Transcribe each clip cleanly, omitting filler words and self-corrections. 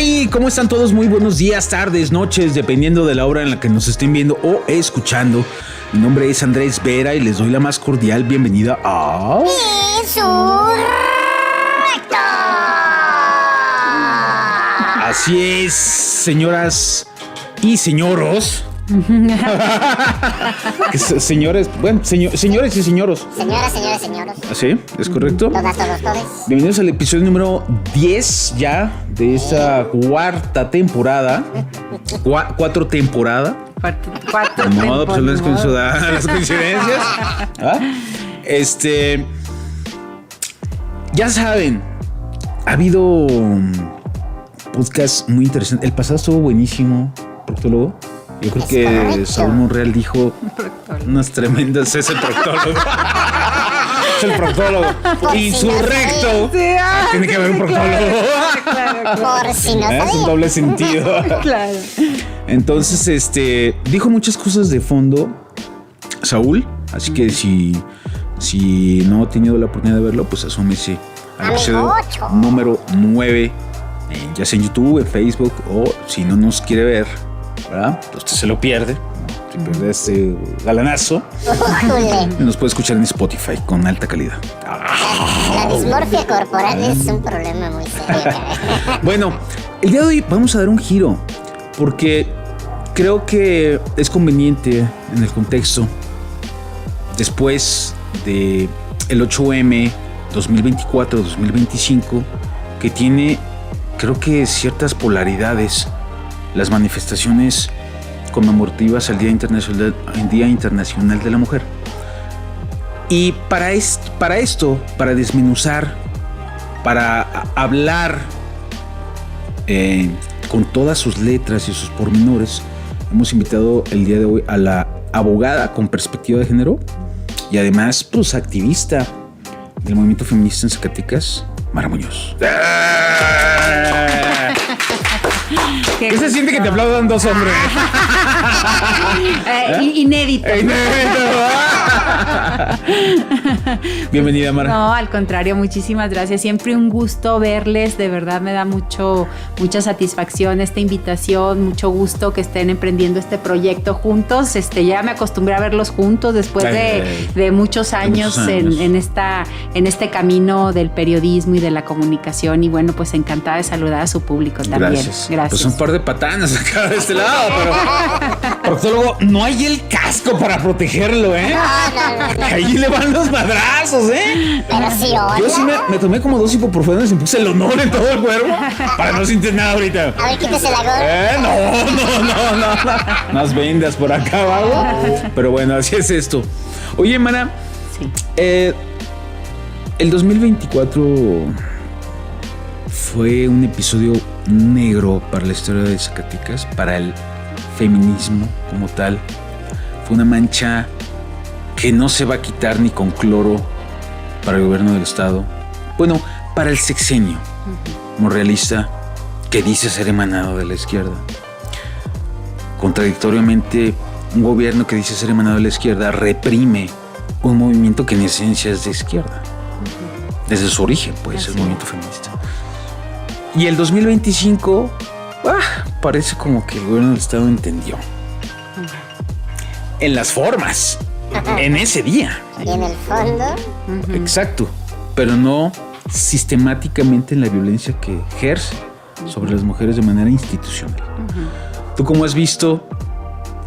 tal? ¿Cómo están todos? Muy buenos días, tardes, noches, dependiendo de la hora en la que nos estén viendo o escuchando. Mi nombre es Andrés Vera y les doy la más cordial bienvenida a... ¡Insurrecto! Así es, señoras y señoros. Señores, bueno, señores y señoros. Señoras, señores. ¿Así? ¿Es correcto? Todos. Bienvenidos al episodio número 10 ya de esta cuarta temporada. Cuatro temporada. Cuatro No, pues no es con eso da las coincidencias. ¿Ah? Ya saben, ha habido podcast muy interesante. El pasado estuvo buenísimo, proctólogo. Yo creo que Saúl Monreal dijo unas tremendas. Es el proctólogo. Es el proctólogo. Insurrecto. Tiene que haber un proctólogo. Por si no Es un doble sentido. Claro. Entonces, dijo muchas cosas de fondo Saúl. Así que si no ha tenido la oportunidad de verlo, pues asómese al episodio número 9. Ya sea en YouTube, en Facebook, o si no nos quiere ver, ¿verdad? Usted se lo pierde. Se pierde este galanazo. Nos puede escuchar en Spotify con alta calidad. La dismorfia corporal es un problema muy serio. Bueno, el día de hoy vamos a dar un giro porque creo que es conveniente en el contexto después de el 8M 2024-2025 que tiene, creo que ciertas polaridades, las manifestaciones conmemorativas al Día Internacional de la Mujer. Y para desmenuzar, para hablar con todas sus letras y sus pormenores, hemos invitado el día de hoy a la abogada con perspectiva de género y además, pues, activista del movimiento feminista en Zacatecas, Mara Muñoz. ¿Qué se siente que te aplaudan dos hombres? Inédito. Bienvenida, Mara. No, al contrario, muchísimas gracias. Siempre un gusto verles. De verdad me da mucha satisfacción esta invitación. Mucho gusto que estén emprendiendo este proyecto juntos. Ya me acostumbré a verlos juntos después de muchos años, en este camino del periodismo y de la comunicación. Y bueno, pues encantada de saludar a su público también. Gracias. Pues un par de patanas acá de este lado, pero proctólogo, no hay el casco para protegerlo, ¿eh? No. Ahí le van los madrazos, ¿eh? Pero sí, yo sí me tomé como 2 ibuprofenos y me puse el honor en todo el cuerpo para no sentir nada ahorita. A ver, quítese la gorra. No. Unas vendas por acá o algo. Pero bueno, así es esto. Oye, Mana. Sí. El 2024 fue un episodio negro para la historia de Zacatecas, para el feminismo como tal. Fue una mancha que no se va a quitar ni con cloro para el gobierno del estado. Bueno, para el sexenio monrealista que dice ser emanado de la izquierda. Contradictoriamente, un gobierno que dice ser emanado de la izquierda reprime un movimiento que en esencia es de izquierda. Desde su origen, pues, el movimiento feminista. Y el 2025, parece como que el gobierno del estado entendió. En las formas, en ese día. Y en el fondo. Exacto, pero no sistemáticamente en la violencia que ejerce sobre las mujeres de manera institucional. ¿Tú cómo has visto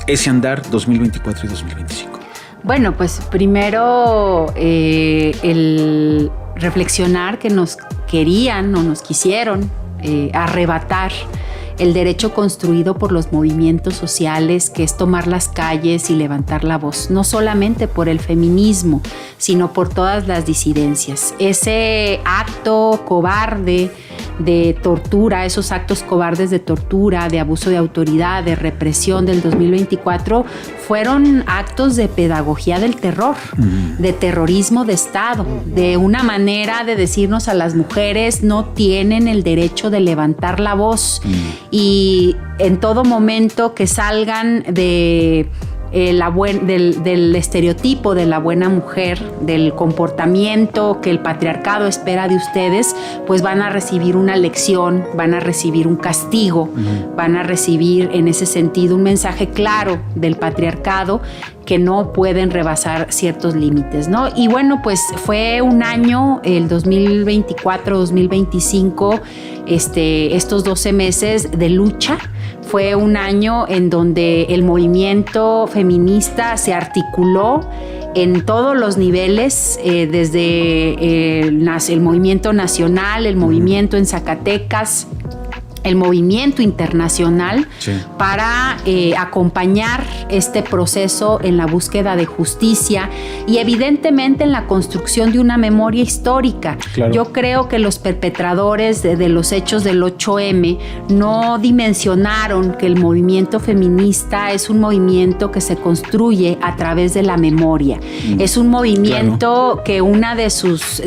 ese andar 2024 y 2025? Bueno, pues primero el reflexionar que nos querían o nos quisieron arrebatar el derecho construido por los movimientos sociales, que es tomar las calles y levantar la voz, no solamente por el feminismo, sino por todas las disidencias. Ese acto cobarde de tortura, esos actos cobardes de tortura, de abuso de autoridad, de represión del 2024, fueron actos de pedagogía del terror, de terrorismo de Estado, de una manera de decirnos a las mujeres no tienen el derecho de levantar la voz y en todo momento que salgan de del estereotipo de la buena mujer, del comportamiento que el patriarcado espera de ustedes, pues van a recibir una lección, van a recibir un castigo, van a recibir en ese sentido un mensaje claro del patriarcado que no pueden rebasar ciertos límites, ¿no? Y bueno, pues fue un año, el 2024-2025, estos 12 meses de lucha. Fue un año en donde el movimiento feminista se articuló en todos los niveles, desde el movimiento nacional, el movimiento en Zacatecas, el movimiento internacional, sí, para acompañar este proceso en la búsqueda de justicia y evidentemente en la construcción de una memoria histórica. Claro. Yo creo que los perpetradores de los hechos del 8M no dimensionaron que el movimiento feminista es un movimiento que se construye a través de la memoria. Es un movimiento, claro, que una de sus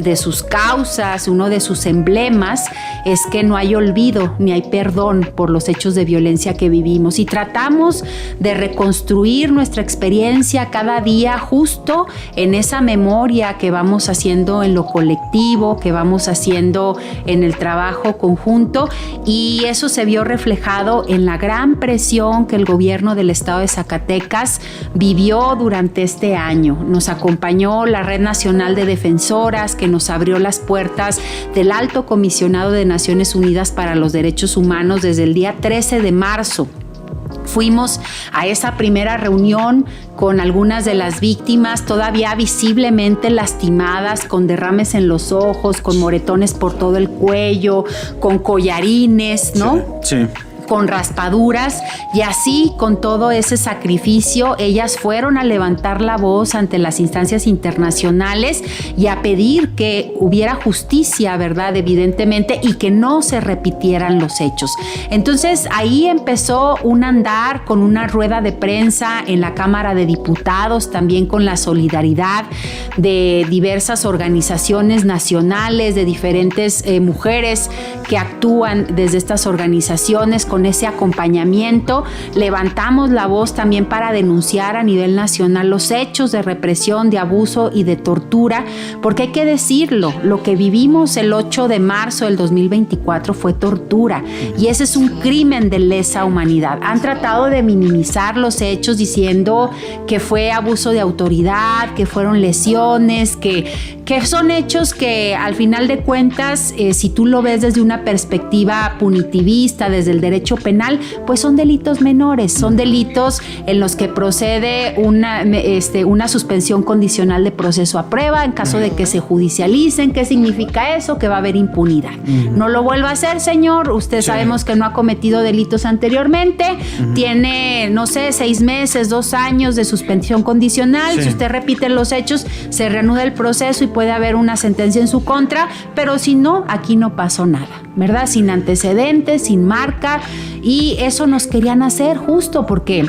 causas, uno de sus emblemas es que no hay olvido ni hay perdón por los hechos de violencia que vivimos, y tratamos de reconstruir nuestra experiencia cada día justo en esa memoria que vamos haciendo en lo colectivo, que vamos haciendo en el trabajo conjunto, y eso se vio reflejado en la gran presión que el gobierno del estado de Zacatecas vivió durante este año. Nos acompañó la Red Nacional de Defensoras, que nos abrió las puertas del Alto Comisionado de Naciones Unidas para los Derechos Humanos desde el día 13 de marzo. Fuimos a esa primera reunión con algunas de las víctimas todavía visiblemente lastimadas, con derrames en los ojos, con moretones por todo el cuello, con collarines, ¿no? Sí, sí. Con raspaduras, y así con todo ese sacrificio ellas fueron a levantar la voz ante las instancias internacionales y a pedir que hubiera justicia, ¿verdad? Evidentemente, y que no se repitieran los hechos. Entonces ahí empezó un andar con una rueda de prensa en la Cámara de Diputados, también con la solidaridad de diversas organizaciones nacionales, de diferentes mujeres que actúan desde estas organizaciones. Con ese acompañamiento levantamos la voz también para denunciar a nivel nacional los hechos de represión, de abuso y de tortura, porque hay que decirlo, lo que vivimos el 8 de marzo del 2024 fue tortura, y ese es un crimen de lesa humanidad. Han tratado de minimizar los hechos diciendo que fue abuso de autoridad, que fueron lesiones, que son hechos que al final de cuentas, si tú lo ves desde una perspectiva punitivista, desde el derecho penal, pues son delitos menores, son delitos en los que procede una suspensión condicional de proceso a prueba en caso de que se judicialicen. ¿Qué significa eso? Que va a haber impunidad. No lo vuelva a hacer, señor. Usted, sí, sabemos que no ha cometido delitos anteriormente. Tiene, no sé, 6 meses, 2 años de suspensión condicional. Sí. Si usted repite los hechos, se reanuda el proceso y puede haber una sentencia en su contra, pero si no, aquí no pasó nada, ¿verdad? Sin antecedentes, sin marca, y eso nos querían hacer justo porque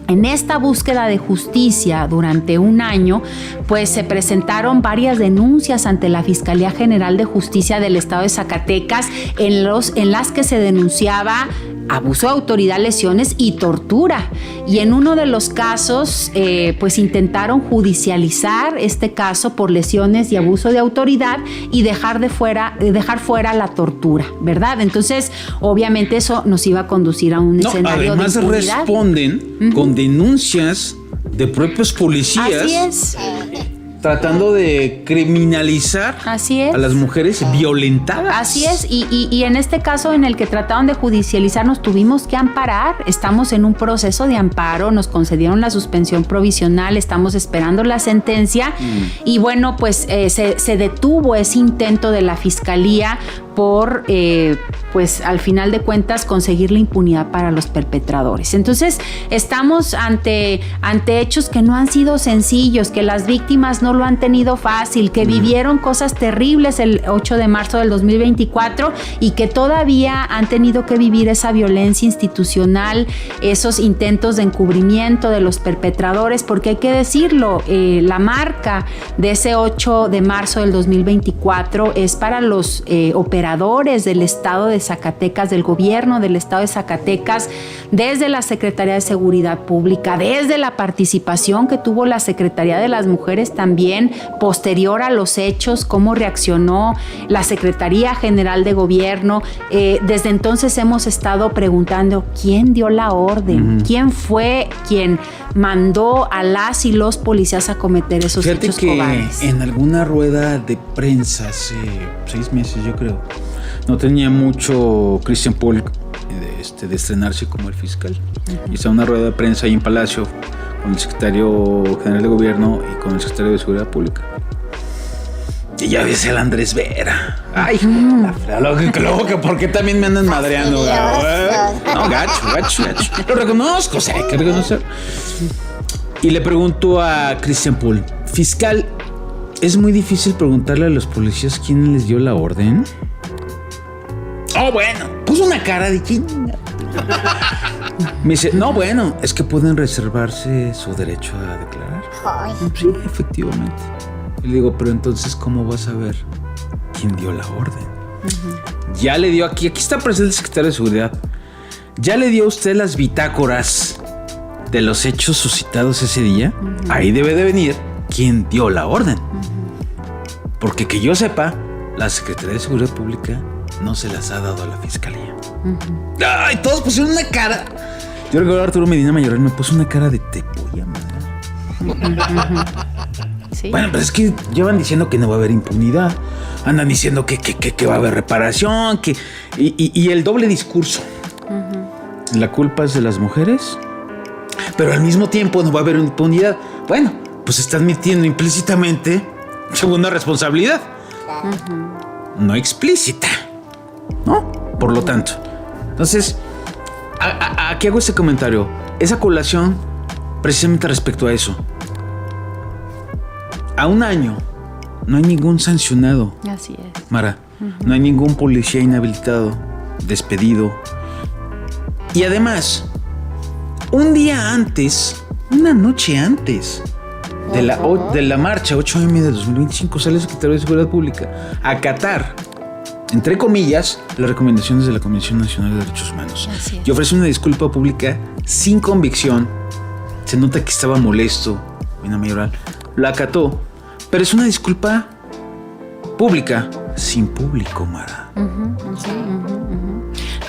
en esta búsqueda de justicia durante un año, pues se presentaron varias denuncias ante la Fiscalía General de Justicia del Estado de Zacatecas en las que se denunciaba abuso de autoridad, lesiones y tortura. Y en uno de los casos, pues intentaron judicializar este caso por lesiones y abuso de autoridad y dejar fuera la tortura, ¿verdad? Entonces, obviamente eso nos iba a conducir a un escenario de impunidad. Además responden con denuncias de propios policías. Así es. Tratando de criminalizar a las mujeres violentadas. Así es, y en este caso en el que trataron de judicializar nos tuvimos que amparar. Estamos en un proceso de amparo, nos concedieron la suspensión provisional, estamos esperando la sentencia y bueno, pues se detuvo ese intento de la Fiscalía por, pues al final de cuentas, conseguir la impunidad para los perpetradores. Entonces, estamos ante hechos que no han sido sencillos, que las víctimas no lo han tenido fácil, que vivieron cosas terribles el 8 de marzo del 2024 y que todavía han tenido que vivir esa violencia institucional, esos intentos de encubrimiento de los perpetradores, porque hay que decirlo, la marca de ese 8 de marzo del 2024 es para los operadores operadores del estado de Zacatecas, del gobierno del estado de Zacatecas, desde la Secretaría de Seguridad Pública, desde la participación que tuvo la Secretaría de las Mujeres también, posterior a los hechos, cómo reaccionó la Secretaría General de Gobierno. Desde entonces hemos estado preguntando quién dio la orden, quién fue quien mandó a las y los policías a cometer esos hechos cobardes. En alguna rueda de prensa hace 6 meses, yo creo, no tenía mucho Christian Paul de estrenarse como el fiscal. Hizo una rueda de prensa ahí en Palacio con el secretario general de gobierno y con el secretario de Seguridad Pública. Y ya ves el Andrés Vera. Ay, loco, ¿por qué también me andan madreando? No, gacho. Lo reconozco, o sea, hay que reconocer. Y le pregunto a Christian Paul, fiscal, ¿es muy difícil preguntarle a los policías quién les dio la orden? Oh, bueno, puso una cara de chinga. Me dice, no, bueno, es que pueden reservarse su derecho a declarar. Ay. Sí, efectivamente. Y le digo, pero entonces, ¿cómo vas a ver quién dio la orden? Ya le dio aquí está presente el secretario de Seguridad. Ya le dio a usted las bitácoras de los hechos suscitados ese día. Ahí debe de venir quién dio la orden. Porque que yo sepa, la Secretaría de Seguridad Pública no se las ha dado a la Fiscalía. Ay, todos pusieron una cara. Yo recuerdo a Arturo Medina Mayoral, me puso una cara de te voy a madre. Sí. Bueno, pero es que llevan diciendo que no va a haber impunidad. Andan diciendo que va a haber reparación, y el doble discurso. La culpa es de las mujeres, pero al mismo tiempo no va a haber impunidad. Bueno, pues están admitiendo implícitamente segunda responsabilidad. No explícita, ¿no? Por lo tanto, entonces, aquí hago este comentario. Esa colación, precisamente respecto a eso. A un año no hay ningún sancionado. Así es. Mara, no hay ningún policía inhabilitado, despedido. Y además, un día antes, una noche antes de la marcha 8M de 2025, sale el secretario de Seguridad Pública a acatar, entre comillas, las recomendaciones de la Comisión Nacional de Derechos Humanos. Y ofrece una disculpa pública sin convicción. Se nota que estaba molesto, Medina Mayoral. La acató, pero es una disculpa pública sin público, Mara.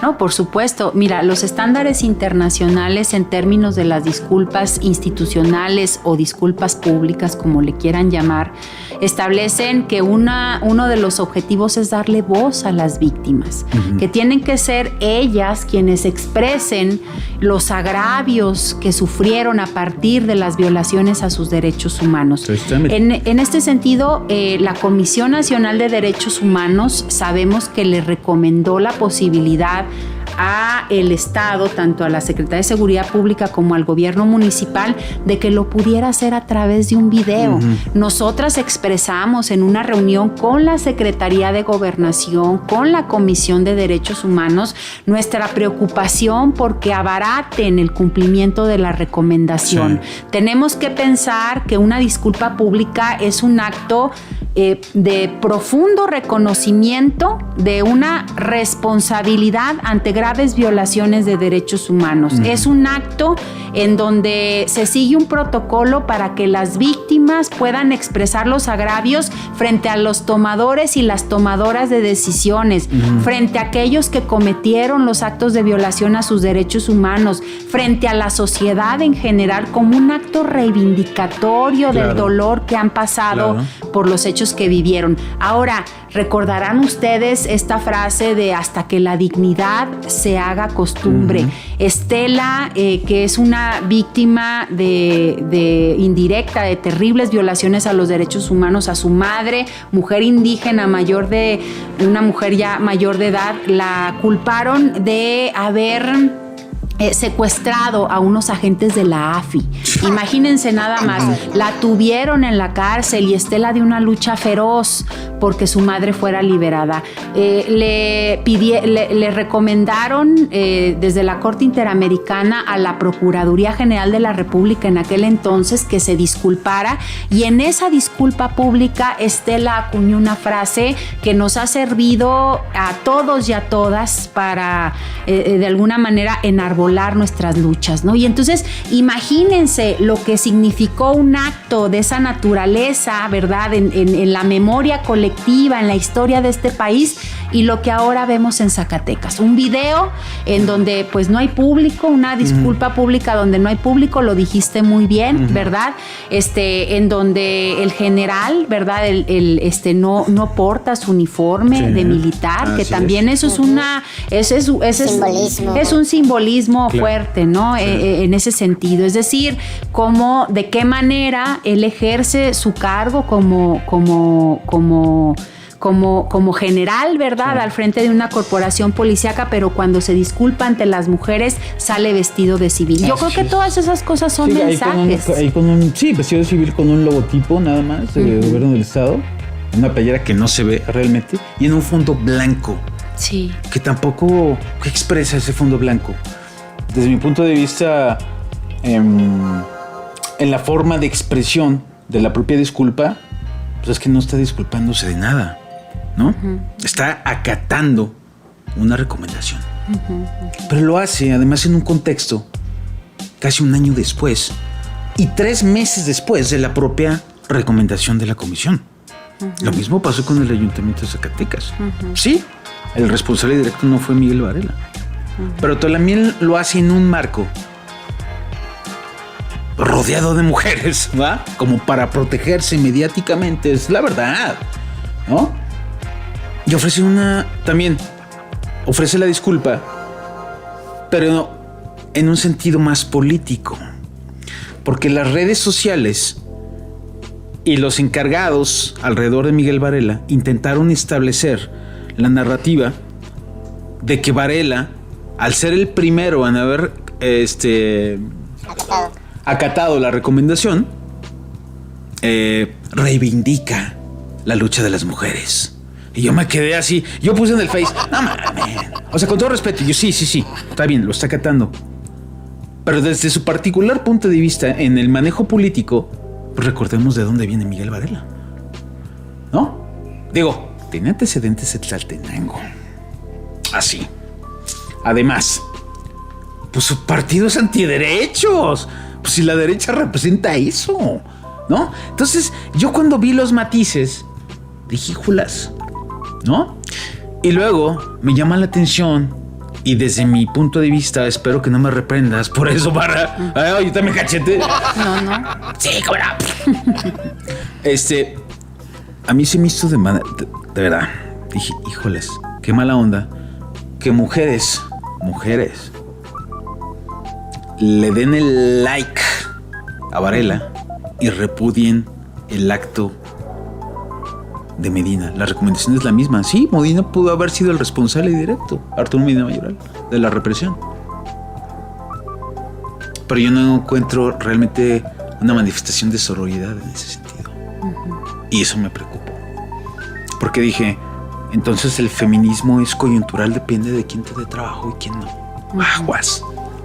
No, por supuesto. Mira, los estándares internacionales en términos de las disculpas institucionales o disculpas públicas, como le quieran llamar, establecen que uno de los objetivos es darle voz a las víctimas, que tienen que ser ellas quienes expresen los agravios que sufrieron a partir de las violaciones a sus derechos humanos. En este sentido, la Comisión Nacional de Derechos Humanos sabemos que le recomendó la posibilidad a el Estado, tanto a la Secretaría de Seguridad Pública como al gobierno municipal, de que lo pudiera hacer a través de un video. Nosotras expresamos en una reunión con la Secretaría de Gobernación, con la Comisión de Derechos Humanos, nuestra preocupación porque abaraten el cumplimiento de la recomendación. Sí. Tenemos que pensar que una disculpa pública es un acto de profundo reconocimiento de una responsabilidad ante graves violaciones de derechos humanos. Es un acto en donde se sigue un protocolo para que las víctimas puedan expresar los agravios frente a los tomadores y las tomadoras de decisiones, frente a aquellos que cometieron los actos de violación a sus derechos humanos, frente a la sociedad en general, como un acto reivindicatorio del dolor que han pasado por los hechos que vivieron. Ahora, recordarán ustedes esta frase de hasta que la dignidad se haga costumbre. Estela, que es una víctima de indirecta de terribles violaciones a los derechos humanos, a su madre, mujer indígena una mujer ya mayor de edad, la culparon de haber secuestrado a unos agentes de la AFI. Imagínense nada más, la tuvieron en la cárcel y Estela de una lucha feroz porque su madre fuera liberada. Le recomendaron desde la Corte Interamericana a la Procuraduría General de la República en aquel entonces que se disculpara, y en esa disculpa pública Estela acuñó una frase que nos ha servido a todos y a todas para de alguna manera enarbolar nuestras luchas, ¿no? Y entonces imagínense lo que significó un acto de esa naturaleza, ¿verdad? En la memoria colectiva, en la historia de este país, y lo que ahora vemos en Zacatecas. Un video en donde pues no hay público, una disculpa pública donde no hay público, lo dijiste muy bien, ¿verdad? En donde el general, ¿verdad? No porta su uniforme de militar, que también eso es es un simbolismo fuerte, ¿no? En ese sentido. Es decir, de qué manera él ejerce su cargo como general, ¿verdad? Al frente de una corporación policíaca, pero cuando se disculpa ante las mujeres sale vestido de civil. Yo creo que todas esas cosas son mensajes. Vestido de civil con un logotipo nada más del gobierno del estado, una playera que no se ve realmente y en un fondo blanco. Sí. Que tampoco expresa ese fondo blanco. Desde mi punto de vista, en la forma de expresión de la propia disculpa, pues es que no está disculpándose de nada, ¿no? Está acatando una recomendación. Pero lo hace además en un contexto casi un año después y 3 meses después de la propia recomendación de la comisión. Lo mismo pasó con el Ayuntamiento de Zacatecas. Sí, el responsable directo no fue Miguel Varela, pero también lo hace en un marco rodeado de mujeres, ¿va? Como para protegerse mediáticamente, es la verdad, ¿no? Y ofrece la disculpa, pero en un sentido más político, porque las redes sociales y los encargados alrededor de Miguel Varela intentaron establecer la narrativa de que Varela, al ser el primero en haber acatado la recomendación, reivindica la lucha de las mujeres. Y yo me quedé así, yo puse en el Face, no mames, o sea, con todo respeto, yo sí, está bien, lo está acatando, pero desde su particular punto de vista en el manejo político, pues recordemos de dónde viene Miguel Varela, ¿no? Digo, tiene antecedentes en Tlaltenango, así. Además, pues su partido es antiderechos. Pues si la derecha representa eso, ¿no? Entonces, yo cuando vi los matices, dije, híjolas, ¿no? Y luego me llama la atención, y desde mi punto de vista, espero que no me reprendas por eso, para... Ay, yo también cachete. No. Sí, cómo no. A mí se me hizo de verdad. Dije, híjoles, qué mala onda que mujeres le den el like a Varela y repudien el acto de Medina. La recomendación es la misma. Sí, Medina pudo haber sido el responsable directo, Arturo Medina Mayoral, de la represión. Pero yo no encuentro realmente una manifestación de sororidad en ese sentido. Y eso me preocupó. Porque dije, entonces el feminismo es coyuntural, depende de quién te dé trabajo y quién no.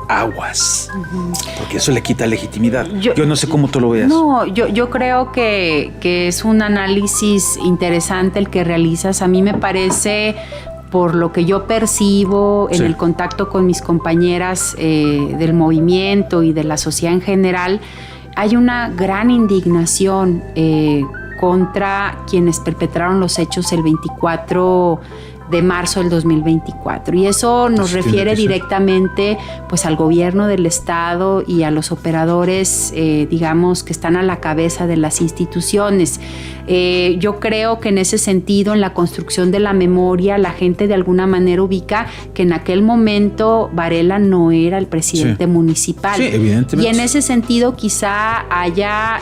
Aguas. Porque eso le quita legitimidad. Yo no sé cómo tú lo veas. No, yo creo que es un análisis interesante el que realizas. A mí me parece, por lo que yo percibo en el contacto con mis compañeras del movimiento y de la sociedad en general, hay una gran indignación contra quienes perpetraron los hechos el 24 de marzo del 2024. Y eso nos refiere directamente pues al gobierno del estado y a los operadores, digamos, que están a la cabeza de las instituciones. Yo creo que en ese sentido, en la construcción de la memoria, la gente de alguna manera ubica que en aquel momento Varela no era el presidente municipal. Sí, evidentemente. Y en ese sentido quizá haya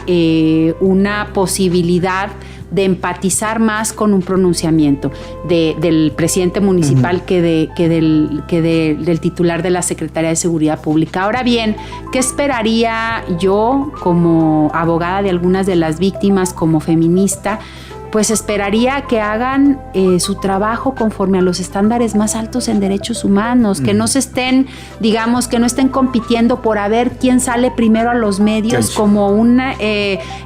una posibilidad de empatizar más con un pronunciamiento del presidente municipal que del titular de la Secretaría de Seguridad Pública. Ahora bien, ¿qué esperaría yo como abogada de algunas de las víctimas, como feminista? Pues esperaría que hagan su trabajo conforme a los estándares más altos en derechos humanos, que no se estén, digamos, que no estén compitiendo por a ver quién sale primero a los medios como un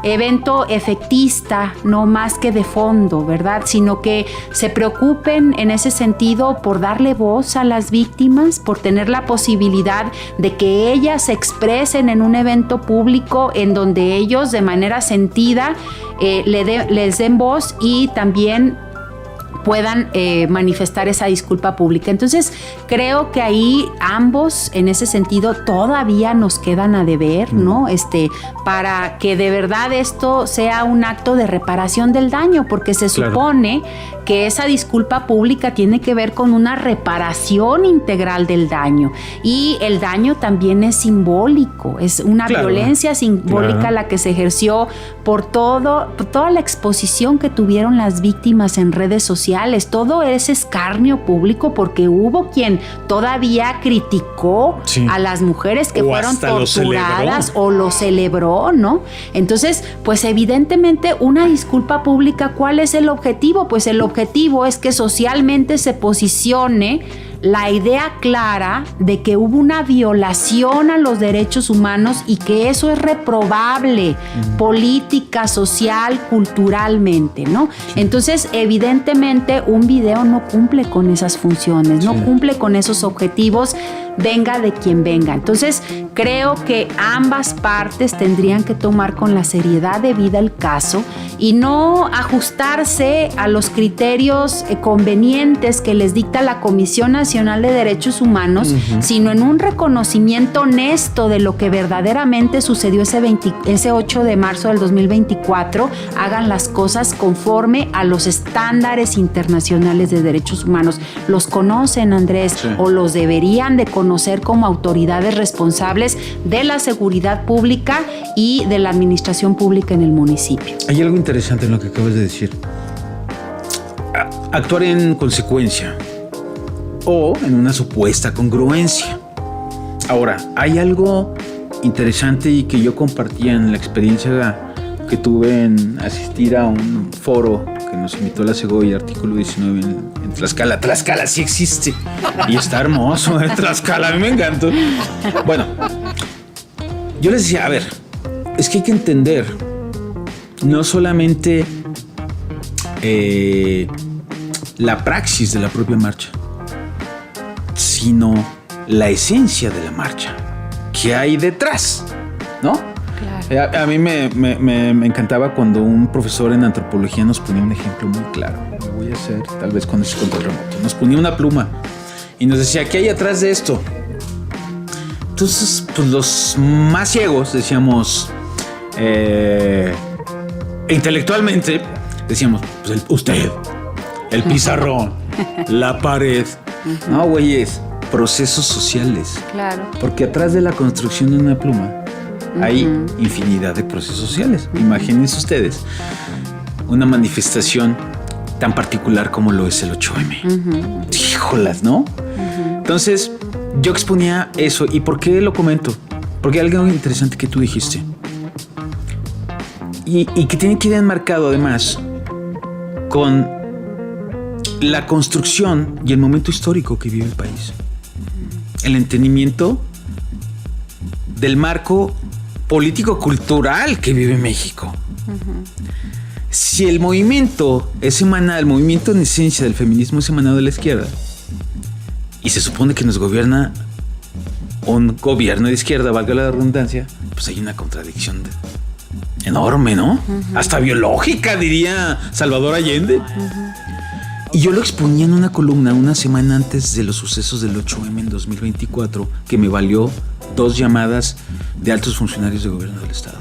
evento efectista, no más que de fondo, ¿verdad? Sino que se preocupen en ese sentido por darle voz a las víctimas, por tener la posibilidad de que ellas se expresen en un evento público en donde ellos de manera sentida les den voz y también puedan manifestar esa disculpa pública. Entonces, creo que ahí ambos, en ese sentido, todavía nos quedan a deber, ¿no? Para que de verdad esto sea un acto de reparación del daño, porque se supone que esa disculpa pública tiene que ver con una reparación integral del daño. Y el daño también es simbólico, es una violencia simbólica la que se ejerció por toda la exposición que tuvieron las víctimas en redes sociales, todo ese escarnio público, porque hubo quien todavía criticó a las mujeres que fueron torturadas o lo celebró, ¿no? Entonces, pues evidentemente una disculpa pública, ¿cuál es el objetivo? Pues el objetivo es que socialmente se posicione la idea clara de que hubo una violación a los derechos humanos y que eso es reprobable política, social, culturalmente, ¿no? Entonces, evidentemente, un video no cumple con esas funciones, no cumple con esos objetivos, venga de quien venga. Entonces, creo que ambas partes tendrían que tomar con la seriedad debida el caso y no ajustarse a los criterios convenientes que les dicta la Comisión Nacional de Derechos Humanos, sino en un reconocimiento honesto de lo que verdaderamente sucedió ese 8 de marzo del 2024, hagan las cosas conforme a los estándares internacionales de derechos humanos. ¿Los conocen, Andrés? ¿O los deberían de conocer como autoridades responsables de la seguridad pública y de la administración pública en el municipio? Hay algo interesante en lo que acabas de decir. Actuar en consecuencia o en una supuesta congruencia. Ahora, hay algo interesante y que yo compartía en la experiencia que tuve en asistir a un foro que nos invitó la Segovia, artículo 19 en Tlaxcala. Tlaxcala sí existe y está hermoso, Tlaxcala, a mí me encantó. Bueno, yo les decía, a ver, es que hay que entender no solamente la praxis de la propia marcha, sino la esencia de la marcha que hay detrás, ¿no? Claro. A mí me encantaba cuando un profesor en antropología nos ponía un ejemplo muy claro. Lo voy a hacer tal vez con este control remoto. Nos ponía una pluma y nos decía, ¿qué hay atrás de esto? Entonces, pues los más ciegos decíamos, intelectualmente decíamos, pues usted, el pizarrón, la pared. No, güeyes, procesos sociales. Claro. Porque atrás de la construcción de una pluma hay infinidad de procesos sociales. Imagínense ustedes una manifestación tan particular como lo es el 8M. Híjolas, ¿no? Entonces, yo exponía eso. ¿Y por qué lo comento? Porque hay algo interesante que tú dijiste. Y que tiene que ir enmarcado además con la construcción y el momento histórico que vive el país. El entendimiento del marco político-cultural que vive México. Si el movimiento es emanado, el movimiento en esencia del feminismo es emanado de la izquierda, y se supone que nos gobierna un gobierno de izquierda, valga la redundancia, pues hay una contradicción enorme, ¿no? Hasta biológica, diría Salvador Allende. Y yo lo exponía en una columna una semana antes de los sucesos del 8M en 2024, que me valió 2 llamadas de altos funcionarios de gobierno del estado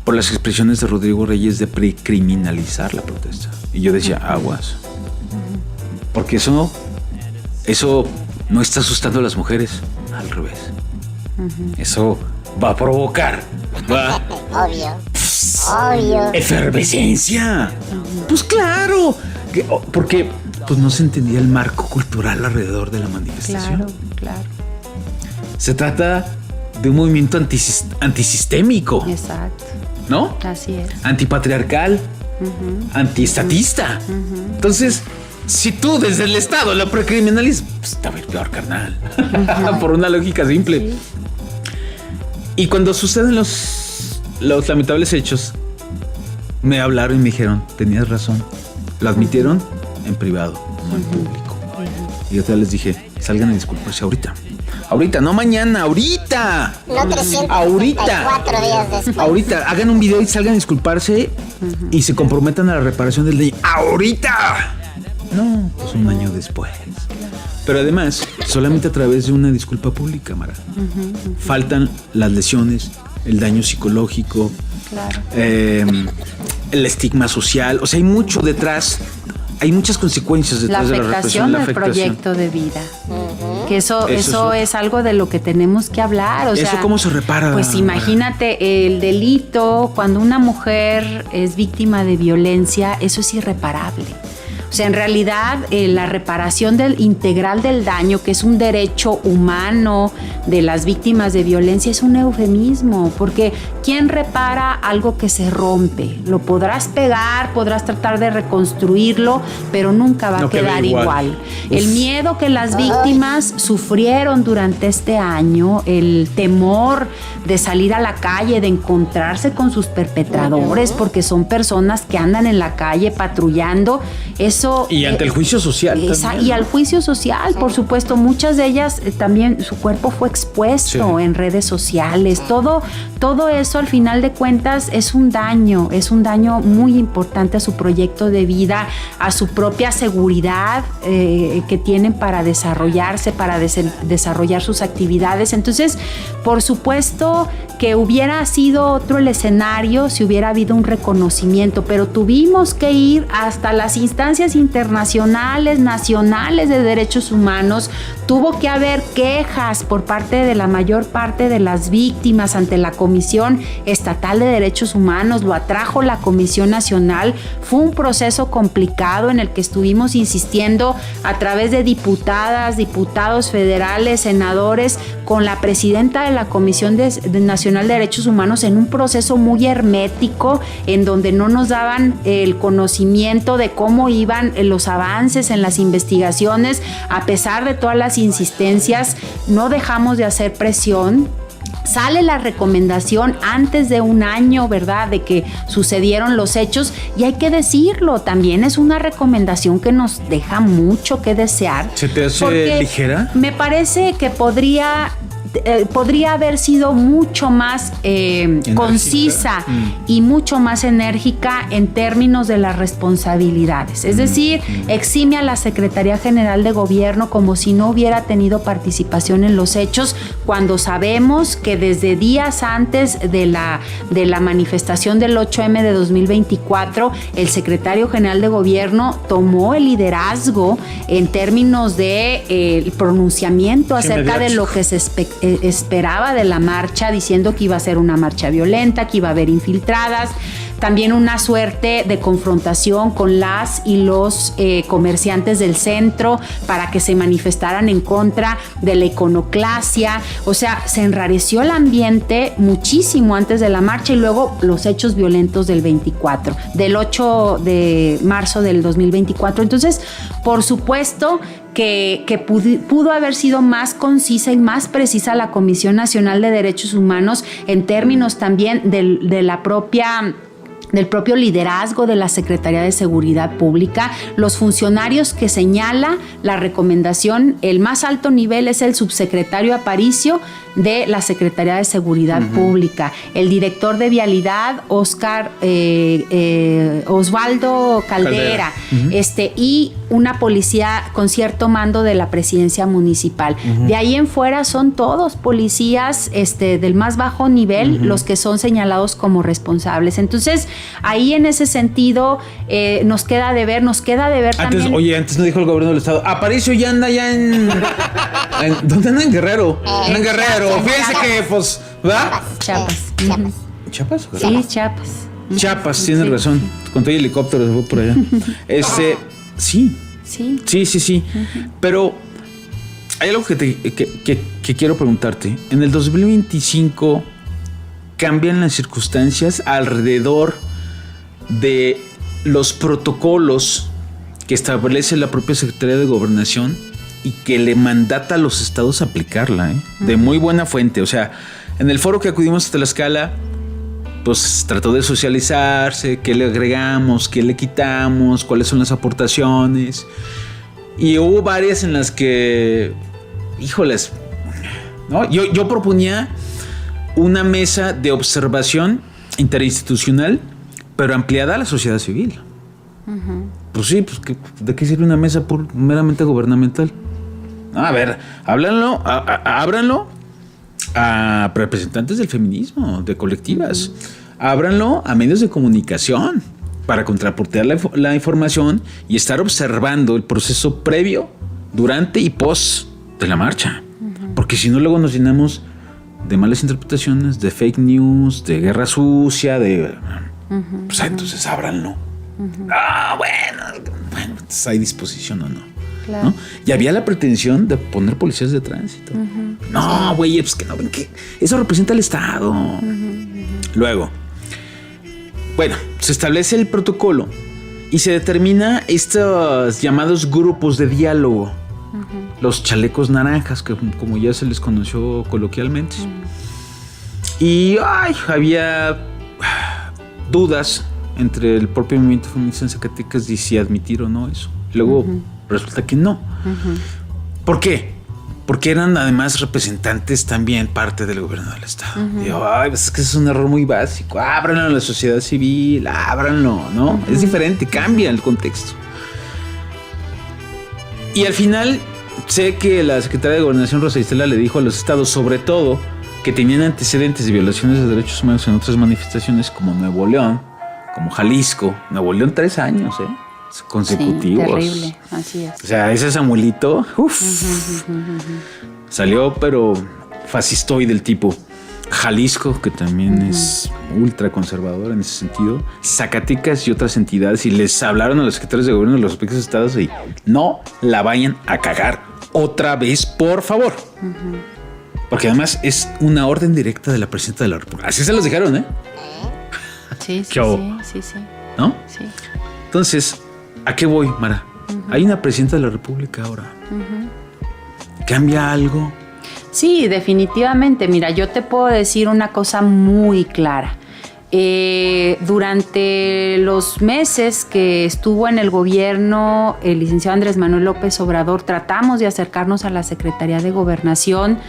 por las expresiones de Rodrigo Reyes de precriminalizar la protesta. Y yo decía, aguas, porque eso no está asustando a las mujeres, al revés. Eso va a provocar, Obvio. Efervescencia. Pues claro. Porque pues no se entendía el marco cultural alrededor de la manifestación. Claro. Se trata de un movimiento antisistémico. Exacto. ¿No? Así es. Antipatriarcal, antiestatista. Entonces, si tú desde el Estado la precriminalizas, pues está bien peor, carnal. Por una lógica simple. Sí. Y cuando suceden los lamentables hechos, me hablaron y me dijeron, tenías razón. Lo admitieron en privado, no en público. Y yo les dije, salgan a disculparse ahorita. Ahorita, no mañana, ahorita. No 364 ahorita. días después. Ahorita, hagan un video y salgan a disculparse y se comprometan a la reparación del daño. ¡Ahorita! No, pues un año después. Pero además, solamente a través de una disculpa pública, Mara. Faltan las lesiones, el daño psicológico, Claro. El estigma social. O sea, hay mucho detrás. Hay muchas consecuencias La detrás de la represión. afectación La del afectación. proyecto de vida. Que eso Eso es algo de lo que tenemos que hablar. O ¿Eso sea, cómo se repara? Pues imagínate, el delito, cuando una mujer es víctima de violencia, eso es irreparable. O sea, en realidad, la reparación integral del daño, que es un derecho humano de las víctimas de violencia, es un eufemismo, porque ¿quién repara algo que se rompe? Lo podrás pegar, podrás tratar de reconstruirlo, pero nunca va a quedar igual. El miedo que las víctimas sufrieron durante este año, el temor de salir a la calle, de encontrarse con sus perpetradores, porque son personas que andan en la calle patrullando, eso... Y ante el juicio social también. Y al juicio social, por supuesto. Muchas de ellas también, su cuerpo fue expuesto en redes sociales. Todo eso, al final de cuentas, es un daño muy importante a su proyecto de vida, a su propia seguridad que tienen para desarrollarse, para desarrollar sus actividades. Entonces, por supuesto que hubiera sido otro el escenario si hubiera habido un reconocimiento, pero tuvimos que ir hasta las instancias internacionales, nacionales de derechos humanos. Tuvo que haber quejas por parte de la mayor parte de las víctimas ante la Comisión Estatal de Derechos Humanos. Lo atrajo la Comisión Nacional. Fue un proceso complicado en el que estuvimos insistiendo a través de diputadas, diputados federales, senadores, con la presidenta de la Comisión Nacional de Derechos Humanos, en un proceso muy hermético, en donde no nos daban el conocimiento de cómo iban los avances en las investigaciones. A pesar de todas las insistencias, no dejamos de hacer presión. Sale la recomendación antes de un año, ¿verdad?, de que sucedieron los hechos, y hay que decirlo, también es una recomendación que nos deja mucho que desear. ¿Se te hace ligera? Me parece que podría haber sido mucho más concisa y mucho más enérgica en términos de las responsabilidades. Es decir, exime a la Secretaría General de Gobierno como si no hubiera tenido participación en los hechos, cuando sabemos que desde días antes de la manifestación del 8M de 2024, el Secretario General de Gobierno tomó el liderazgo en términos de el pronunciamiento acerca de lo que se esperaba de la marcha, diciendo que iba a ser una marcha violenta, que iba a haber infiltradas, también una suerte de confrontación con las y los comerciantes del centro para que se manifestaran en contra de la iconoclasia. O sea, se enrareció el ambiente muchísimo antes de la marcha, y luego los hechos violentos del 8 de marzo del 2024. Entonces, por supuesto que pudo haber sido más concisa y más precisa la Comisión Nacional de Derechos Humanos en términos también del propio liderazgo de la Secretaría de Seguridad Pública. Los funcionarios que señala la recomendación, el más alto nivel es el subsecretario Aparicio de la Secretaría de Seguridad Pública, el director de Vialidad, Osvaldo Caldera. Y una policía con cierto mando de la presidencia municipal. De ahí en fuera son todos policías del más bajo nivel los que son señalados como responsables. Entonces, ahí en ese sentido nos queda de ver también. Oye, antes no dijo el gobierno del estado, Aparicio ya anda ¿dónde anda? En Guerrero. Anda en Guerrero. Fíjense que, pues, ¿verdad? Chiapas. ¿Chiapas? Sí, Chiapas. Chiapas, tienes razón. Con todo helicóptero se fue por allá. Sí. Sí. Pero hay algo que quiero preguntarte. En el 2025 cambian las circunstancias alrededor de los protocolos que establece la propia Secretaría de Gobernación y que le mandata a los estados aplicarla, de muy buena fuente. O sea, en el foro que acudimos a Tlaxcala, pues trató de socializarse, qué le agregamos, qué le quitamos, cuáles son las aportaciones. Y hubo varias en las que, híjoles, ¿no? Yo proponía una mesa de observación interinstitucional, pero ampliada a la sociedad civil. Pues sí, pues ¿de qué sirve una mesa meramente gubernamental? A ver, ábranlo a representantes del feminismo, de colectivas. Ábranlo a medios de comunicación para contraportear la información y estar observando el proceso previo, durante y post de la marcha. Porque si no, luego nos llenamos de malas interpretaciones, de fake news, de guerra sucia, pues entonces ábranlo. Bueno, pues hay disposición o no. Claro. ¿No? Y había la pretensión de poner policías de tránsito. No, güey, pues que no ven que eso representa al Estado. Luego, bueno, se establece el protocolo y se determina estos llamados grupos de diálogo. Los chalecos naranjas, que como ya se les conoció coloquialmente. Y había dudas entre el propio movimiento feminista en Zacatecas de si admitir o no eso. Luego resulta que no. ¿Por qué? Porque eran además representantes también parte del gobierno del Estado. Digo, pues es que es un error muy básico. Ábranlo a la sociedad civil, ábranlo, ¿no? Es diferente, cambia el contexto. Y al final sé que la secretaria de Gobernación, Rosa Isela, le dijo a los estados, sobre todo, que tenían antecedentes de violaciones de derechos humanos en otras manifestaciones como Nuevo León, como Jalisco. Nuevo León 3 años, consecutivos. Sí, terrible, así es. O sea, ese Samuelito, salió pero fascistoide del tipo. Jalisco, que también es ultra conservador en ese sentido. Zacatecas y otras entidades, y les hablaron a los secretarios de gobierno de los respectivos estados y no la vayan a cagar otra vez, por favor. Porque además es una orden directa de la presidenta de la República. Así se los dijeron, Sí. ¿No? Sí. Entonces, ¿a qué voy, Mara? Hay una presidenta de la República ahora. ¿Cambia algo? Sí, definitivamente. Mira, yo te puedo decir una cosa muy clara. Durante los meses que estuvo en el gobierno el licenciado Andrés Manuel López Obrador, tratamos de acercarnos a la Secretaría de Gobernación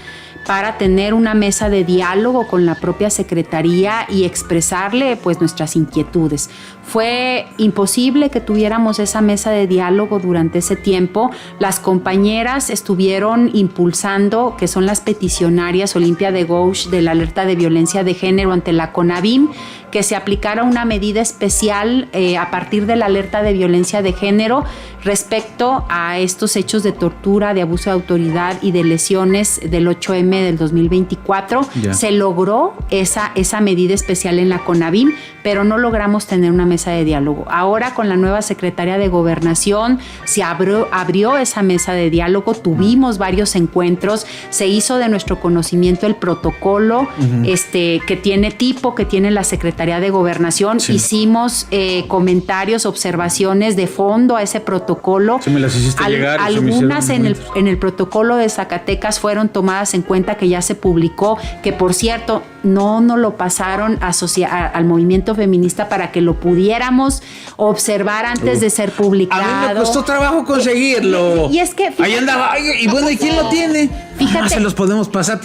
para tener una mesa de diálogo con la propia Secretaría y expresarle pues nuestras inquietudes. Fue imposible que tuviéramos esa mesa de diálogo durante ese tiempo. Las compañeras estuvieron impulsando, que son las peticionarias Olimpia de Gouche, de la alerta de violencia de género ante la CONAVIM, que se aplicara una medida especial a partir de la alerta de violencia de género respecto a estos hechos de tortura, de abuso de autoridad y de lesiones del 8M del 2024. Ya. Se logró esa medida especial en la CONAVIM, pero no logramos tener una mesa de diálogo. Ahora, con la nueva secretaria de Gobernación, se abrió esa mesa de diálogo, tuvimos varios encuentros, se hizo de nuestro conocimiento el protocolo que tiene la Secretaría de Gobernación. Sí. Hicimos comentarios, observaciones de fondo a ese protocolo. Sí, me las hiciste llegar. Algunas en el protocolo de Zacatecas fueron tomadas en cuenta, que ya se publicó, que por cierto no nos lo pasaron al movimiento feminista para que lo pudiéramos observar antes de ser publicado. A mí me costó trabajo conseguirlo. Y es que ahí andaba. Y bueno, ¿y quién lo tiene? Fíjate, se los podemos pasar.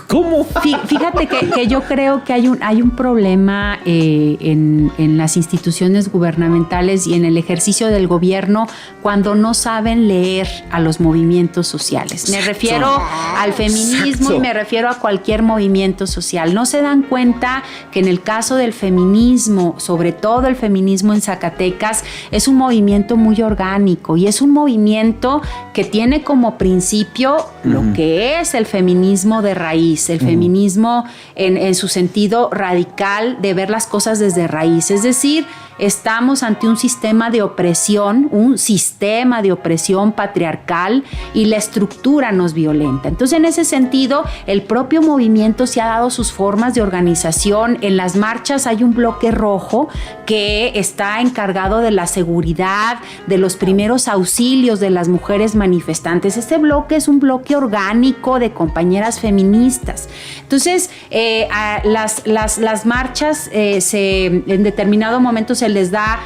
¿Cómo? Fíjate que yo creo que hay un problema en las instituciones gubernamentales y en el ejercicio del gobierno cuando no saben leer a los movimientos sociales. Me refiero al feminismo y me refiero a cualquier movimiento social. No no se dan cuenta que en el caso del feminismo, sobre todo el feminismo en Zacatecas, es un movimiento muy orgánico y es un movimiento que tiene como principio lo que es el feminismo de raíz, el feminismo en su sentido radical de ver las cosas desde raíz. Es decir, estamos ante un sistema de opresión patriarcal y la estructura nos violenta. Entonces, en ese sentido, el propio movimiento se ha dado sus formas de organización. En las marchas hay un bloque rojo que está encargado de la seguridad, de los primeros auxilios de las mujeres manifestantes. Este bloque es un bloque orgánico de compañeras feministas. Entonces, las marchas en determinado momento se les da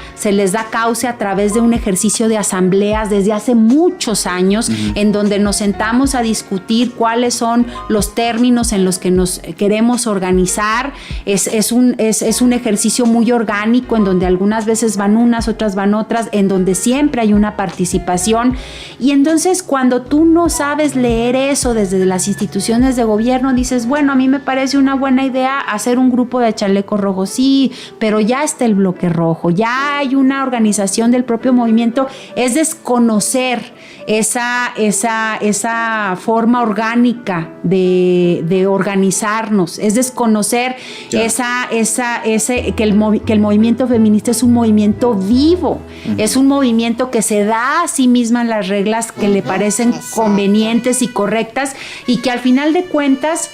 cauce a través de un ejercicio de asambleas desde hace muchos años, en donde nos sentamos a discutir cuáles son los términos en los que nos queremos organizar. Es un ejercicio muy orgánico en donde algunas veces van unas, otras van otras, en donde siempre hay una participación. Y entonces cuando tú no sabes leer eso desde las instituciones de gobierno, dices, bueno, a mí me parece una buena idea hacer un grupo de chalecos rojos, sí, pero ya está el bloque rojo, ya hay una organización del propio movimiento. Es desconocer esa forma orgánica de organizarnos, es desconocer que el movimiento feminista es un movimiento vivo, es un movimiento que se da a sí misma las reglas que le parecen convenientes y correctas, y que al final de cuentas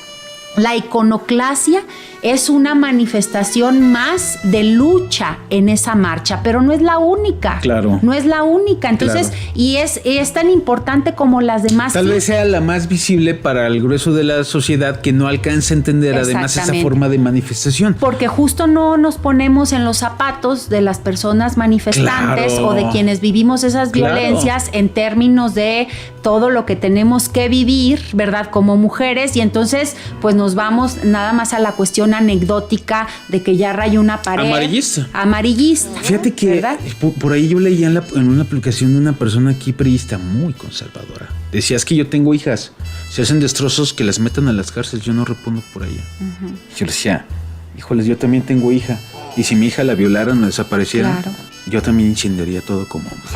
la iconoclasia es una manifestación más de lucha en esa marcha, pero no es la única. Claro. No es la única. Entonces, claro. Y es tan importante como las demás. Tal vez sea la más visible para el grueso de la sociedad que no alcanza a entender además esa forma de manifestación. Porque justo no nos ponemos en los zapatos de las personas manifestantes, claro, o de quienes vivimos esas violencias, claro, en términos de todo lo que tenemos que vivir, ¿verdad? Como mujeres, y entonces pues nos vamos nada más a la cuestión anecdótica de que ya rayó una pared. Amarillista. Fíjate que por ahí yo leía en una publicación de una persona aquí priista muy conservadora. Decía, es que yo tengo hijas, se hacen destrozos, que las metan a las cárceles, yo no respondo por allá. Yo le decía, híjoles, yo también tengo hija, y si mi hija la violaran o desapareciera, claro, yo también incendiaría todo como hombre.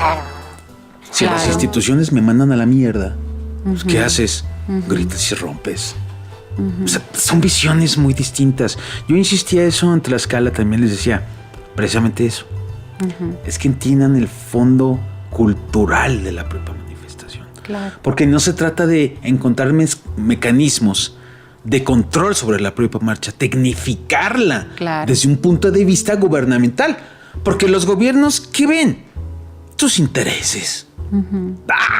Si las instituciones me mandan a la mierda, pues, ¿qué haces? Gritas y rompes. O sea, son visiones muy distintas. Yo insistía eso en Tlaxcala, también les decía precisamente eso. Es que entiendan el fondo cultural de la propia manifestación. Claro. Porque no se trata de encontrar mecanismos de control sobre la propia marcha, tecnificarla, claro, desde un punto de vista gubernamental. Porque los gobiernos, ¿qué ven? Tus intereses.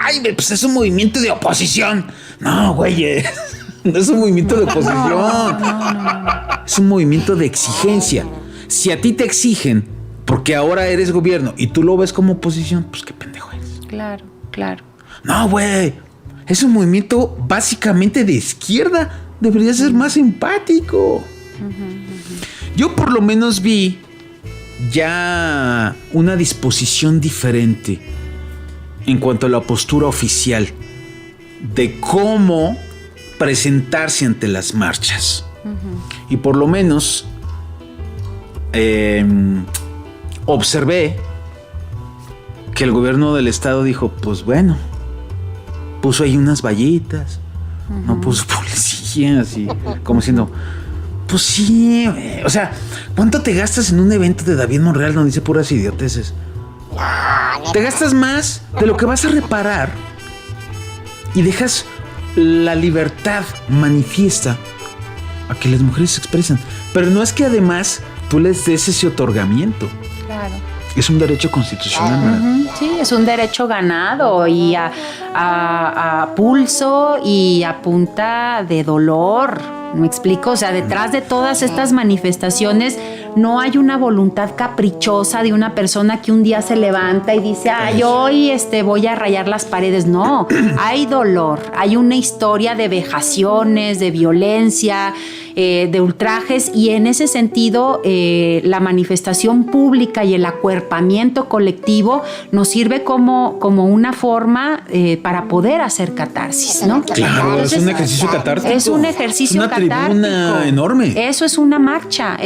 Ay, pues es un movimiento de oposición. No, güey. No es un movimiento de oposición. No. Es un movimiento de exigencia. Si a ti te exigen porque ahora eres gobierno y tú lo ves como oposición, pues qué pendejo eres. Claro, claro. No, güey. Es un movimiento básicamente de izquierda. Debería ser más empático. Yo por lo menos vi ya una disposición diferente en cuanto a la postura oficial de cómo presentarse ante las marchas. Y por lo menos observé que el gobierno del estado dijo, pues bueno, puso ahí unas vallitas, no puso policías, y como diciendo, pues sí, o sea, ¿cuánto te gastas en un evento de David Monreal donde dice puras idioteces? Te gastas más de lo que vas a reparar y dejas la libertad manifiesta a que las mujeres se expresan. Pero no es que además tú les des ese otorgamiento. Claro. Es un derecho constitucional. Sí, es un derecho ganado y a pulso y a punta de dolor. ¿Me explico? O sea, detrás de todas estas manifestaciones no hay una voluntad caprichosa de una persona que un día se levanta y dice, ay, hoy voy a rayar las paredes. No, hay dolor, hay una historia de vejaciones, de violencia, de ultrajes, y en ese sentido la manifestación pública y el acuerpamiento colectivo nos sirve como una forma para poder hacer catarsis, ¿no? Claro, entonces, es un ejercicio catártico. Es un ejercicio catártico. Una tribuna enorme. Eso es una marcha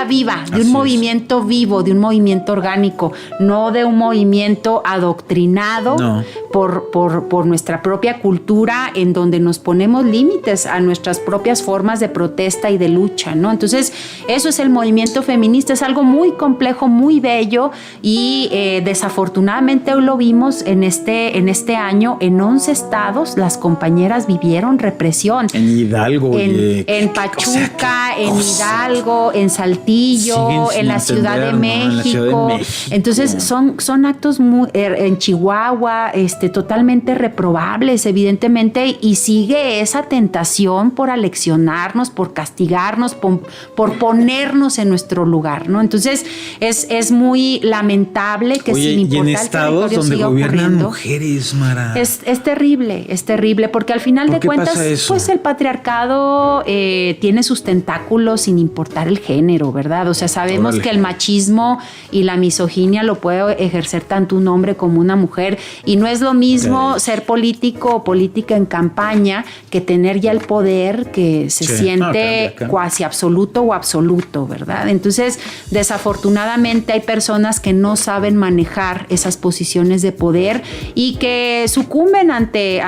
viva, de un movimiento vivo, de un movimiento orgánico, no de un movimiento adoctrinado por nuestra propia cultura, en donde nos ponemos límites a nuestras propias formas de protesta y de lucha, ¿no? Entonces, eso es el movimiento feminista, es algo muy complejo, muy bello, y desafortunadamente hoy lo vimos en este año, en 11 estados las compañeras vivieron represión. En Hidalgo, en Pachuca, en Hidalgo, en Saltillo, en la Ciudad de México. Entonces son actos muy, en Chihuahua, totalmente reprobables, evidentemente, y sigue esa tentación por aleccionarnos, por castigarnos, por ponernos en nuestro lugar, ¿no? Entonces es muy lamentable que sin importar y en estados donde gobiernan mujeres, Mara. Es terrible, porque al final de cuentas, pues el patriarcado tiene sus tentáculos sin importar el género, ¿verdad? O sea, sabemos que el machismo y la misoginia lo puede ejercer tanto un hombre como una mujer, y no es lo mismo ser político o política en campaña que tener ya el poder que se siente cuasi absoluto o absoluto, ¿verdad? Entonces, desafortunadamente hay personas que no saben manejar esas posiciones de poder y que sucumben ante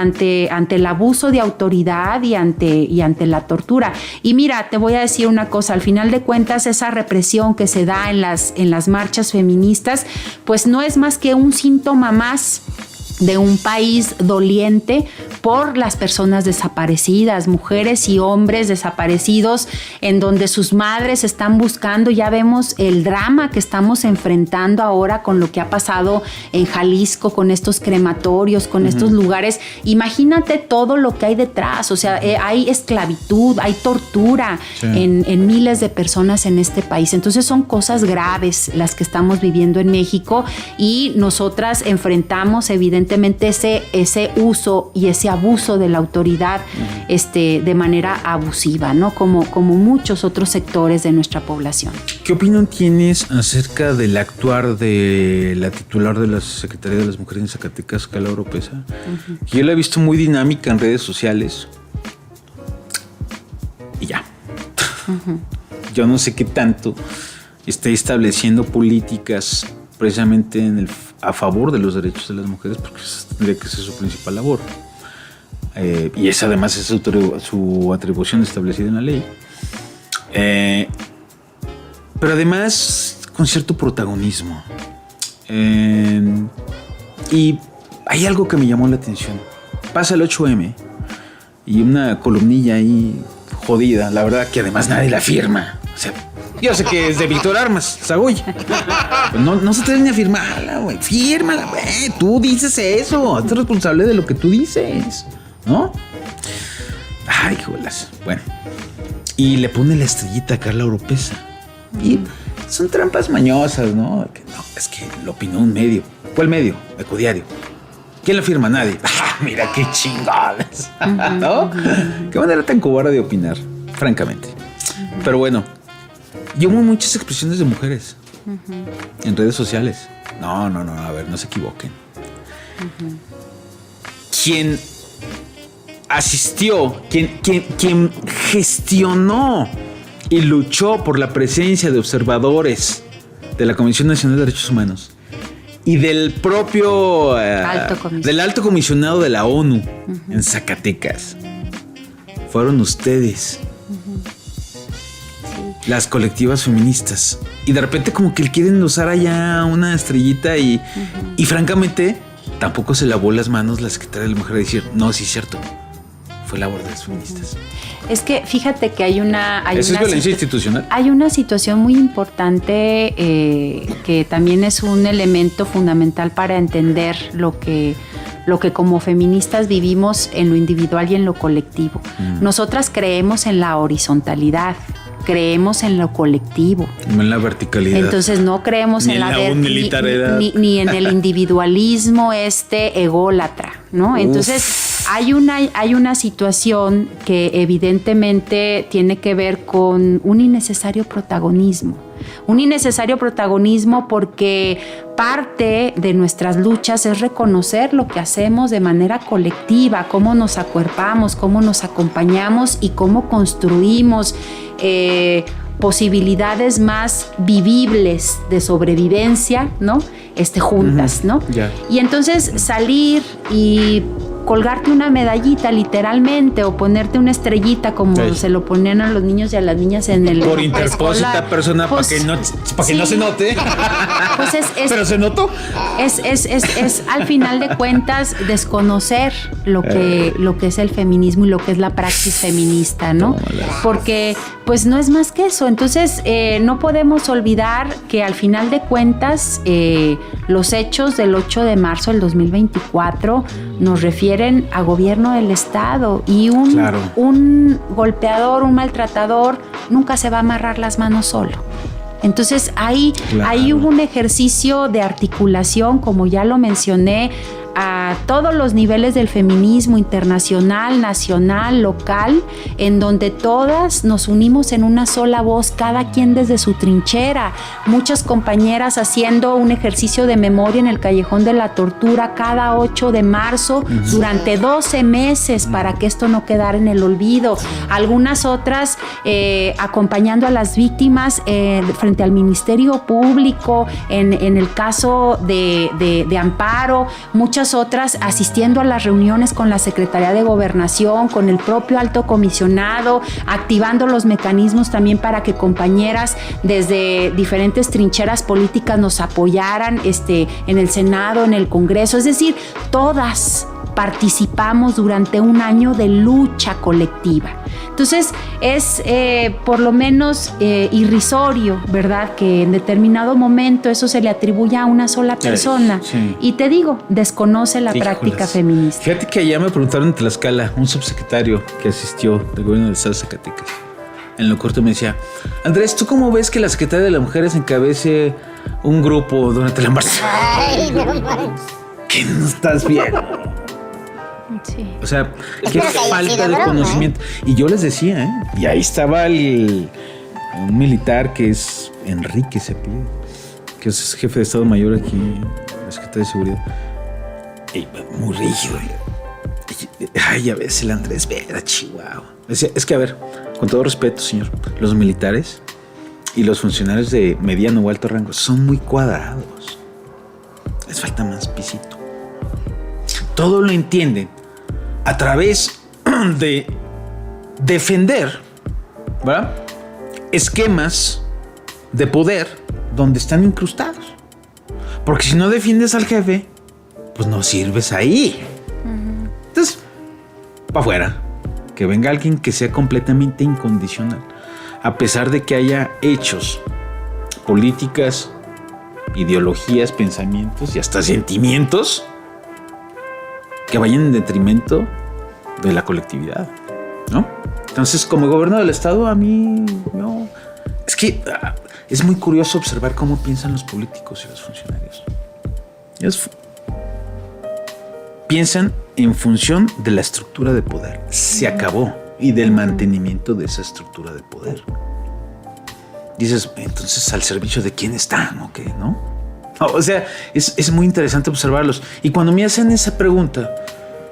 el abuso de autoridad y ante la tortura. Y mira, te voy a decir una cosa, al final de cuentas, esa represión que se da en las marchas feministas, pues no es más que un síntoma más de un país doliente por las personas desaparecidas, mujeres y hombres desaparecidos, en donde sus madres están buscando. Ya vemos el drama que estamos enfrentando ahora con lo que ha pasado en Jalisco, con estos crematorios, con estos lugares. Imagínate todo lo que hay detrás. O sea, hay esclavitud, hay tortura en miles de personas en este país. Entonces son cosas graves las que estamos viviendo en México, y nosotras enfrentamos evidentemente ese uso y ese abuso de la autoridad de manera abusiva, ¿no? Como muchos otros sectores de nuestra población. ¿Qué opinión tienes acerca del actuar de la titular de la Secretaría de las Mujeres en Zacatecas, Carla Oropesa? Yo la he visto muy dinámica en redes sociales. Y ya. Yo no sé qué tanto está estableciendo políticas precisamente a favor de los derechos de las mujeres, porque esa tendría que ser su principal labor. Y esa además es su atribución establecida en la ley. Pero además con cierto protagonismo. Y hay algo que me llamó la atención. Pasa el 8M y una columnilla ahí jodida, la verdad que además nadie la firma. O sea, yo sé que es de Víctor Armas, Zagoya. No se atreven ni a firmarla, güey. Fírmala, güey. Tú dices eso. Hazte responsable de lo que tú dices, ¿no? Ay, jolas. Bueno. Y le pone la estrellita a Carla Oropesa. Y son trampas mañosas, ¿no? Es que lo opinó un medio. ¿Cuál medio? Ecodiario. ¿Quién lo firma? Nadie. Mira qué chingadas. ¿No? Qué manera tan cobarde de opinar, francamente. Pero bueno. Yo hubo muchas expresiones de mujeres en redes sociales. No, a ver, no se equivoquen. Quien asistió, quien gestionó y luchó por la presencia de observadores de la Comisión Nacional de Derechos Humanos y del propio del alto comisionado de la ONU en Zacatecas fueron ustedes. Las colectivas feministas. Y de repente como que quieren usar allá una estrellita y francamente tampoco se lavó las manos la secretaria de la Mujer a decir, no, sí es cierto, fue labor de las feministas. Es que fíjate que hay una es violencia institucional. Hay una situación muy importante que también es un elemento fundamental para entender lo que como feministas vivimos en lo individual y en lo colectivo. Nosotras creemos en la horizontalidad, creemos en lo colectivo. No en la verticalidad. Entonces no creemos ni en la ni en el individualismo ególatra, ¿no? Entonces hay una situación que evidentemente tiene que ver con un innecesario protagonismo. Un innecesario protagonismo porque parte de nuestras luchas es reconocer lo que hacemos de manera colectiva, cómo nos acuerpamos, cómo nos acompañamos y cómo construimos posibilidades más vivibles de sobrevivencia, ¿no? Juntas, ¿no? Yeah. Y entonces salir y colgarte una medallita literalmente o ponerte una estrellita como se lo ponían a los niños y a las niñas en el por interpósita persona, pues, para que no se note. Pues pero se notó. Es al final de cuentas desconocer lo que es el feminismo y lo que es la praxis feminista, ¿no? Porque pues no es más que eso. Entonces no podemos olvidar que al final de cuentas los hechos del 8 de marzo del 2024 nos refieren a gobierno del Estado y un golpeador, un maltratador nunca se va a amarrar las manos solo. Entonces ahí hubo un ejercicio de articulación, como ya lo mencioné, a todos los niveles del feminismo internacional, nacional, local, en donde todas nos unimos en una sola voz, cada quien desde su trinchera. Muchas compañeras haciendo un ejercicio de memoria en el Callejón de la Tortura cada 8 de marzo durante 12 meses para que esto no quedara en el olvido. Algunas otras acompañando a las víctimas frente al Ministerio Público, en el caso de Amparo, muchas otras asistiendo a las reuniones con la Secretaría de Gobernación, con el propio Alto Comisionado, activando los mecanismos también para que compañeras desde diferentes trincheras políticas nos apoyaran en el Senado, en el Congreso. Es decir, todas participamos durante un año de lucha colectiva. Entonces es por lo menos irrisorio, ¿verdad? Que en determinado momento eso se le atribuya a una sola persona. Sí. Y te digo, desconoce la práctica feminista. Fíjate que allá me preguntaron en Tlaxcala, un subsecretario que asistió del gobierno del estado de Zacatecas. En lo corto me decía, Andrés, ¿tú cómo ves que la Secretaría de las Mujeres encabece un grupo durante la marcha? Ay, no manches. ¿Qué no estás viendo? Sí. O sea, qué Espero que haya falta sido de broma, conocimiento. Y yo les decía, y ahí estaba un militar que es Enrique Cepeda, que es jefe de Estado Mayor aquí en la Secretaría de Seguridad. Y muy rígido. Ay, a veces el Andrés Vera, Chihuahua. Es que, a ver, con todo respeto, señor, los militares y los funcionarios de mediano o alto rango son muy cuadrados. Les falta más pisito. Todo lo entienden a través de defender, ¿verdad?, esquemas de poder donde están incrustados. Porque si no defiendes al jefe, pues no sirves ahí. Entonces, para afuera. Que venga alguien que sea completamente incondicional. A pesar de que haya hechos, políticas, ideologías, pensamientos y hasta sentimientos que vayan en detrimento de la colectividad, ¿no? Entonces, como gobierno del Estado, a mí no. Es que es muy curioso observar cómo piensan los políticos y los funcionarios. Ellos piensan en función de la estructura de poder. Se acabó. Y del mantenimiento de esa estructura de poder. Dices, entonces, ¿al servicio de quién están o qué, no? O sea, es muy interesante observarlos. Y cuando me hacen esa pregunta,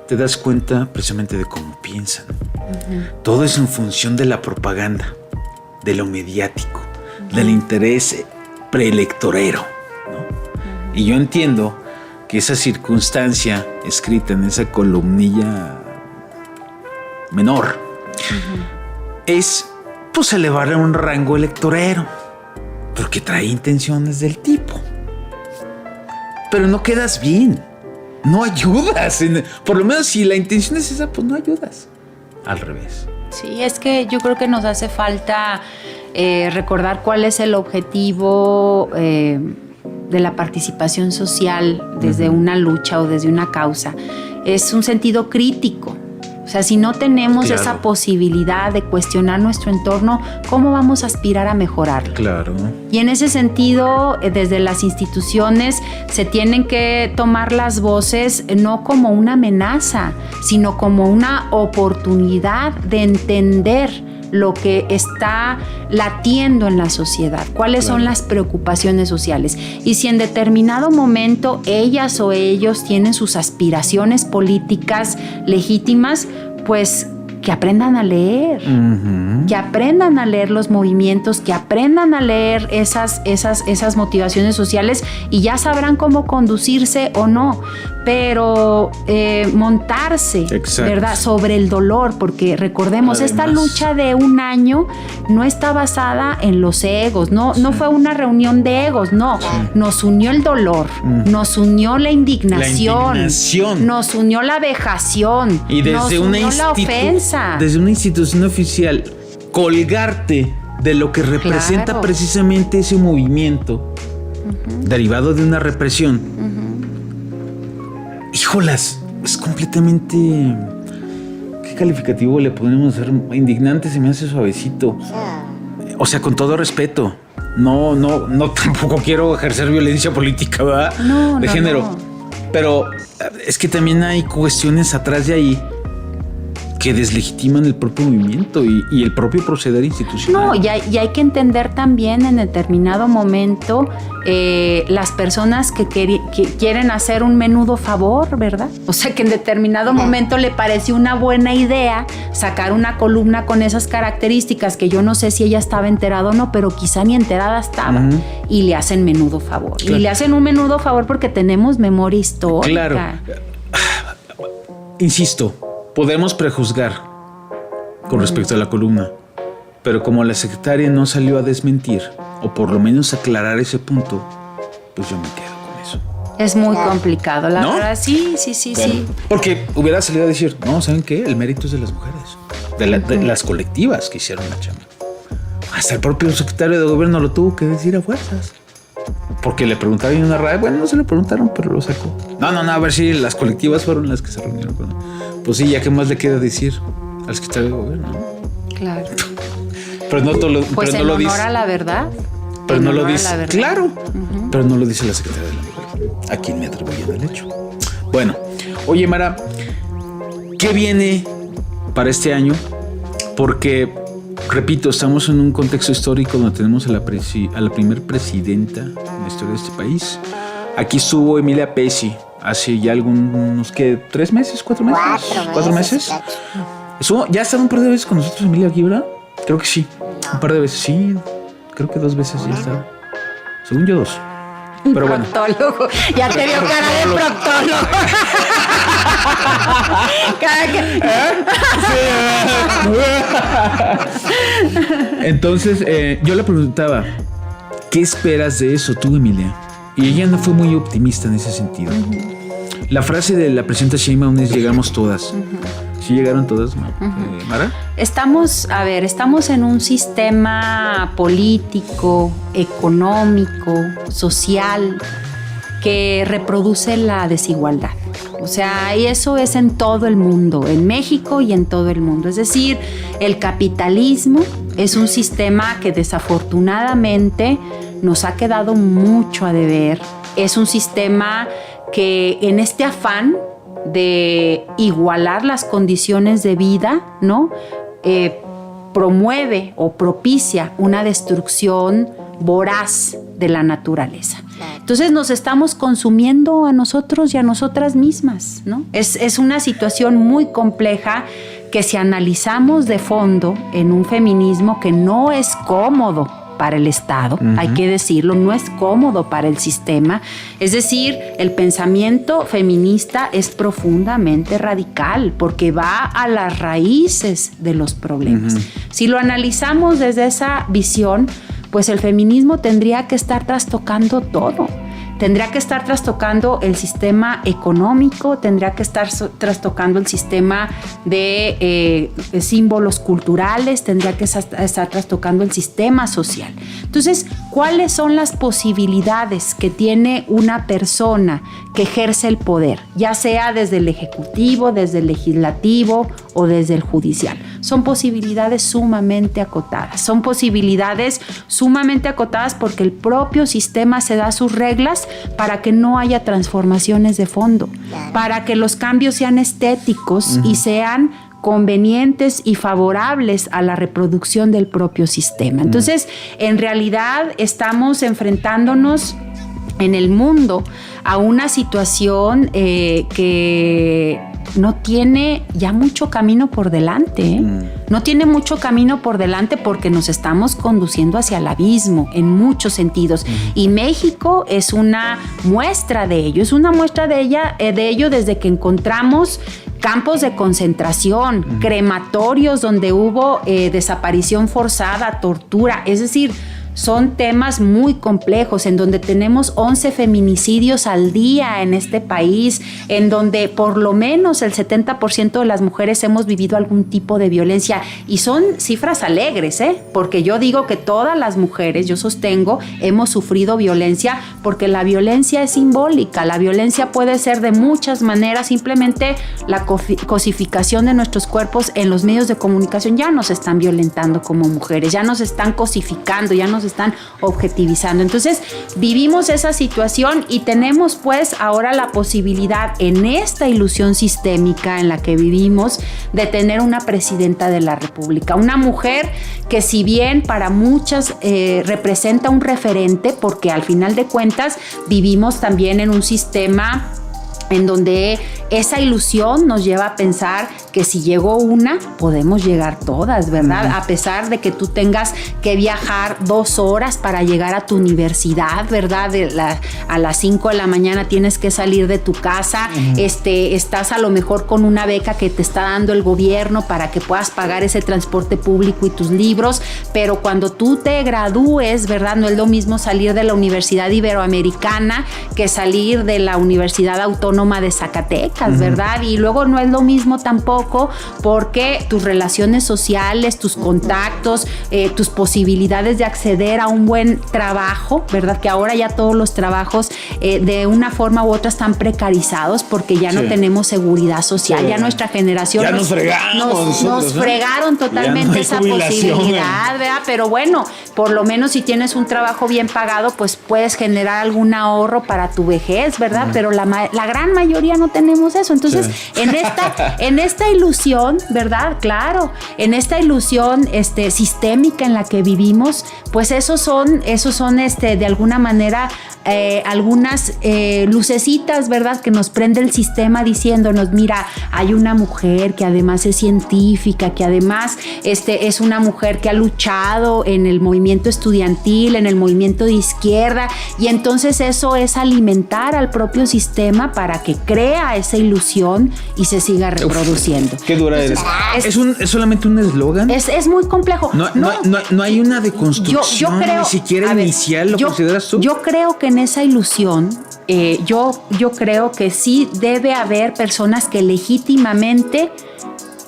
te das cuenta precisamente de cómo piensan. Todo es en función de la propaganda, de lo mediático, del interés preelectorero, ¿no? Y yo entiendo que esa circunstancia escrita en esa columnilla menor es, pues, elevarle un rango electorero, porque trae intenciones del tipo. Pero no quedas bien, no ayudas. Por lo menos si la intención es esa, pues no ayudas. Al revés. Sí, es que yo creo que nos hace falta recordar cuál es el objetivo de la participación social desde una lucha o desde una causa. Es un sentido crítico. O O sea, si no tenemos Claro. esa posibilidad de cuestionar nuestro entorno, ¿cómo vamos a aspirar a mejorarlo? Claro. Y en ese sentido, desde las instituciones se tienen que tomar las voces no como una amenaza, sino como una oportunidad de entender lo que está latiendo en la sociedad, cuáles son las preocupaciones sociales. Y si en determinado momento ellas o ellos tienen sus aspiraciones políticas legítimas, pues que aprendan a leer, que aprendan a leer los movimientos, que aprendan a leer esas motivaciones sociales y ya sabrán cómo conducirse o no, pero montarse, Exacto. ¿verdad?, sobre el dolor, porque recordemos, esta Además. lucha de un año no está basada en los egos, no fue una reunión de egos, no, nos unió el dolor, nos unió la indignación, nos unió la vejación, Y nos desde una, unió la ofensa. desde una institución oficial, colgarte de lo que representa Claro. precisamente ese movimiento derivado de una represión. Híjolas, es completamente... ¿Qué calificativo le podemos hacer? Indignante se me hace suavecito. O sea, con todo respeto. No, tampoco quiero ejercer violencia política, ¿verdad? No, de no, género. no. Pero es que también hay cuestiones atrás de ahí que deslegitiman el propio movimiento y el propio proceder institucional. No, y hay que entender también en determinado momento las personas que quieren hacer un menudo favor, ¿verdad? O sea, que en determinado momento le pareció una buena idea sacar una columna con esas características que yo no sé si ella estaba enterada o no, pero quizá ni enterada estaba. Y le hacen menudo favor. Claro. Y le hacen un menudo favor porque tenemos memoria histórica. Claro. Insisto, podemos prejuzgar con respecto a la columna, pero como la secretaria no salió a desmentir, o por lo menos aclarar ese punto, pues yo me quedo con eso. Es muy complicado, la ¿No? verdad. Sí. Claro. Porque hubiera salido a decir, no, ¿saben qué? El mérito es de las mujeres, de las colectivas que hicieron la chamba. Hasta el propio secretario de gobierno lo tuvo que decir a fuerzas. Porque le preguntaron en una radio, bueno, no se le preguntaron, pero lo sacó. No, a ver si las colectivas fueron las que se reunieron con él. Pues sí, ya qué más le queda decir al secretario de gobierno, ¿no? Claro. Pero no, Pues pero en no lo honor dice. a la verdad. Pero En no lo honor a dice. la verdad. Claro. Pero no lo dice la secretaria de la mujer. A quien me atribuyen el hecho. Bueno, oye, Mara, ¿qué viene para este año? Porque, repito, estamos en un contexto histórico donde tenemos a la primer presidenta en la historia de este país. Aquí estuvo Emilia Pesci hace ya algunos, ¿qué? ¿3 meses? ¿4 meses? 4 meses. ¿4 meses? Estuvo, ya ha estado un par de veces con nosotros Emilia aquí, ¿verdad? Creo que sí. Un par de veces, sí. Creo que 2 veces ya está. Según yo 2. Pero bueno. Proctólogo. Ya te vio cara de proctólogo. Entonces, yo le preguntaba, ¿qué esperas de eso tú, Emilia? Y ella no fue muy optimista en ese sentido. La frase de la presidenta Sheinbaum es llegamos todas. ¿Sí llegaron todas, Mara? Estamos en un sistema político, económico, social, que reproduce la desigualdad. O sea, y eso es en todo el mundo, en México y en todo el mundo. Es decir, el capitalismo es un sistema que desafortunadamente nos ha quedado mucho a deber. Es un sistema que en este afán de igualar las condiciones de vida, ¿no? Promueve o propicia una destrucción voraz de la naturaleza. Entonces nos estamos consumiendo a nosotros y a nosotras mismas, ¿no? Es una situación muy compleja que si analizamos de fondo en un feminismo que no es cómodo para el Estado, hay que decirlo, no es cómodo para el sistema. Es decir, el pensamiento feminista es profundamente radical porque va a las raíces de los problemas. Si lo analizamos desde esa visión, pues el feminismo tendría que estar trastocando todo. Tendría que estar trastocando el sistema económico, tendría que estar trastocando el sistema de símbolos culturales, tendría que estar trastocando el sistema social. Entonces, ¿Cuáles son las posibilidades que tiene una persona que ejerce el poder, ya sea desde el ejecutivo, desde el legislativo o desde el judicial? Son posibilidades sumamente acotadas. Son posibilidades sumamente acotadas porque el propio sistema se da sus reglas para que no haya transformaciones de fondo, para que los cambios sean estéticos y sean convenientes y favorables a la reproducción del propio sistema. Entonces, en realidad estamos enfrentándonos en el mundo a una situación que no tiene ya mucho camino por delante, ¿eh? No tiene mucho camino por delante porque nos estamos conduciendo hacia el abismo en muchos sentidos. Y México es una muestra de ello. Es una muestra de ello desde que encontramos campos de concentración, crematorios donde hubo desaparición forzada, tortura. Es decir, son temas muy complejos en donde tenemos 11 feminicidios al día en este país, en donde por lo menos el 70% de las mujeres hemos vivido algún tipo de violencia. Y son cifras alegres, porque yo digo que todas las mujeres, yo sostengo, hemos sufrido violencia porque la violencia es simbólica. La violencia puede ser de muchas maneras. Simplemente la cosificación de nuestros cuerpos en los medios de comunicación ya nos están violentando como mujeres, ya nos están cosificando, ya nos están objetivizando. Entonces vivimos esa situación y tenemos pues ahora la posibilidad en esta ilusión sistémica en la que vivimos de tener una presidenta de la República, una mujer que si bien para muchas representa un referente, porque al final de cuentas vivimos también en un sistema en donde esa ilusión nos lleva a pensar que si llegó una, podemos llegar todas, ¿verdad? A pesar de que tú tengas que viajar 2 horas para llegar a tu universidad, ¿verdad? A las 5 de la mañana tienes que salir de tu casa, estás a lo mejor con una beca que te está dando el gobierno para que puedas pagar ese transporte público y tus libros, pero cuando tú te gradúes, ¿verdad? No es lo mismo salir de la Universidad Iberoamericana que salir de la Universidad Autónoma de Zacatecas, ¿verdad? Y luego no es lo mismo tampoco porque tus relaciones sociales, tus contactos, tus posibilidades de acceder a un buen trabajo, ¿verdad? Que ahora ya todos los trabajos de una forma u otra están precarizados porque ya no tenemos seguridad social, ya nuestra generación ya nos fregamos nos fregaron totalmente esa posibilidad, ¿verdad? Pero bueno, por lo menos si tienes un trabajo bien pagado, pues puedes generar algún ahorro para tu vejez, ¿verdad? Pero la gran mayoría no tenemos eso. Entonces, en esta ilusión, ¿verdad? Claro, en esta ilusión sistémica en la que vivimos, pues esos son de alguna manera algunas lucecitas, ¿verdad? Que nos prende el sistema diciéndonos, mira, hay una mujer que además es científica, que además es una mujer que ha luchado en el movimiento estudiantil, en el movimiento de izquierda, y entonces eso es alimentar al propio sistema para que crea esa ilusión y se siga reproduciendo. Qué dura eres. ¿Es solamente un eslogan? Es muy complejo. No hay una deconstrucción, yo creo, ni siquiera inicial, ¿lo consideras tú? Yo creo que en esa ilusión, yo creo que sí debe haber personas que legítimamente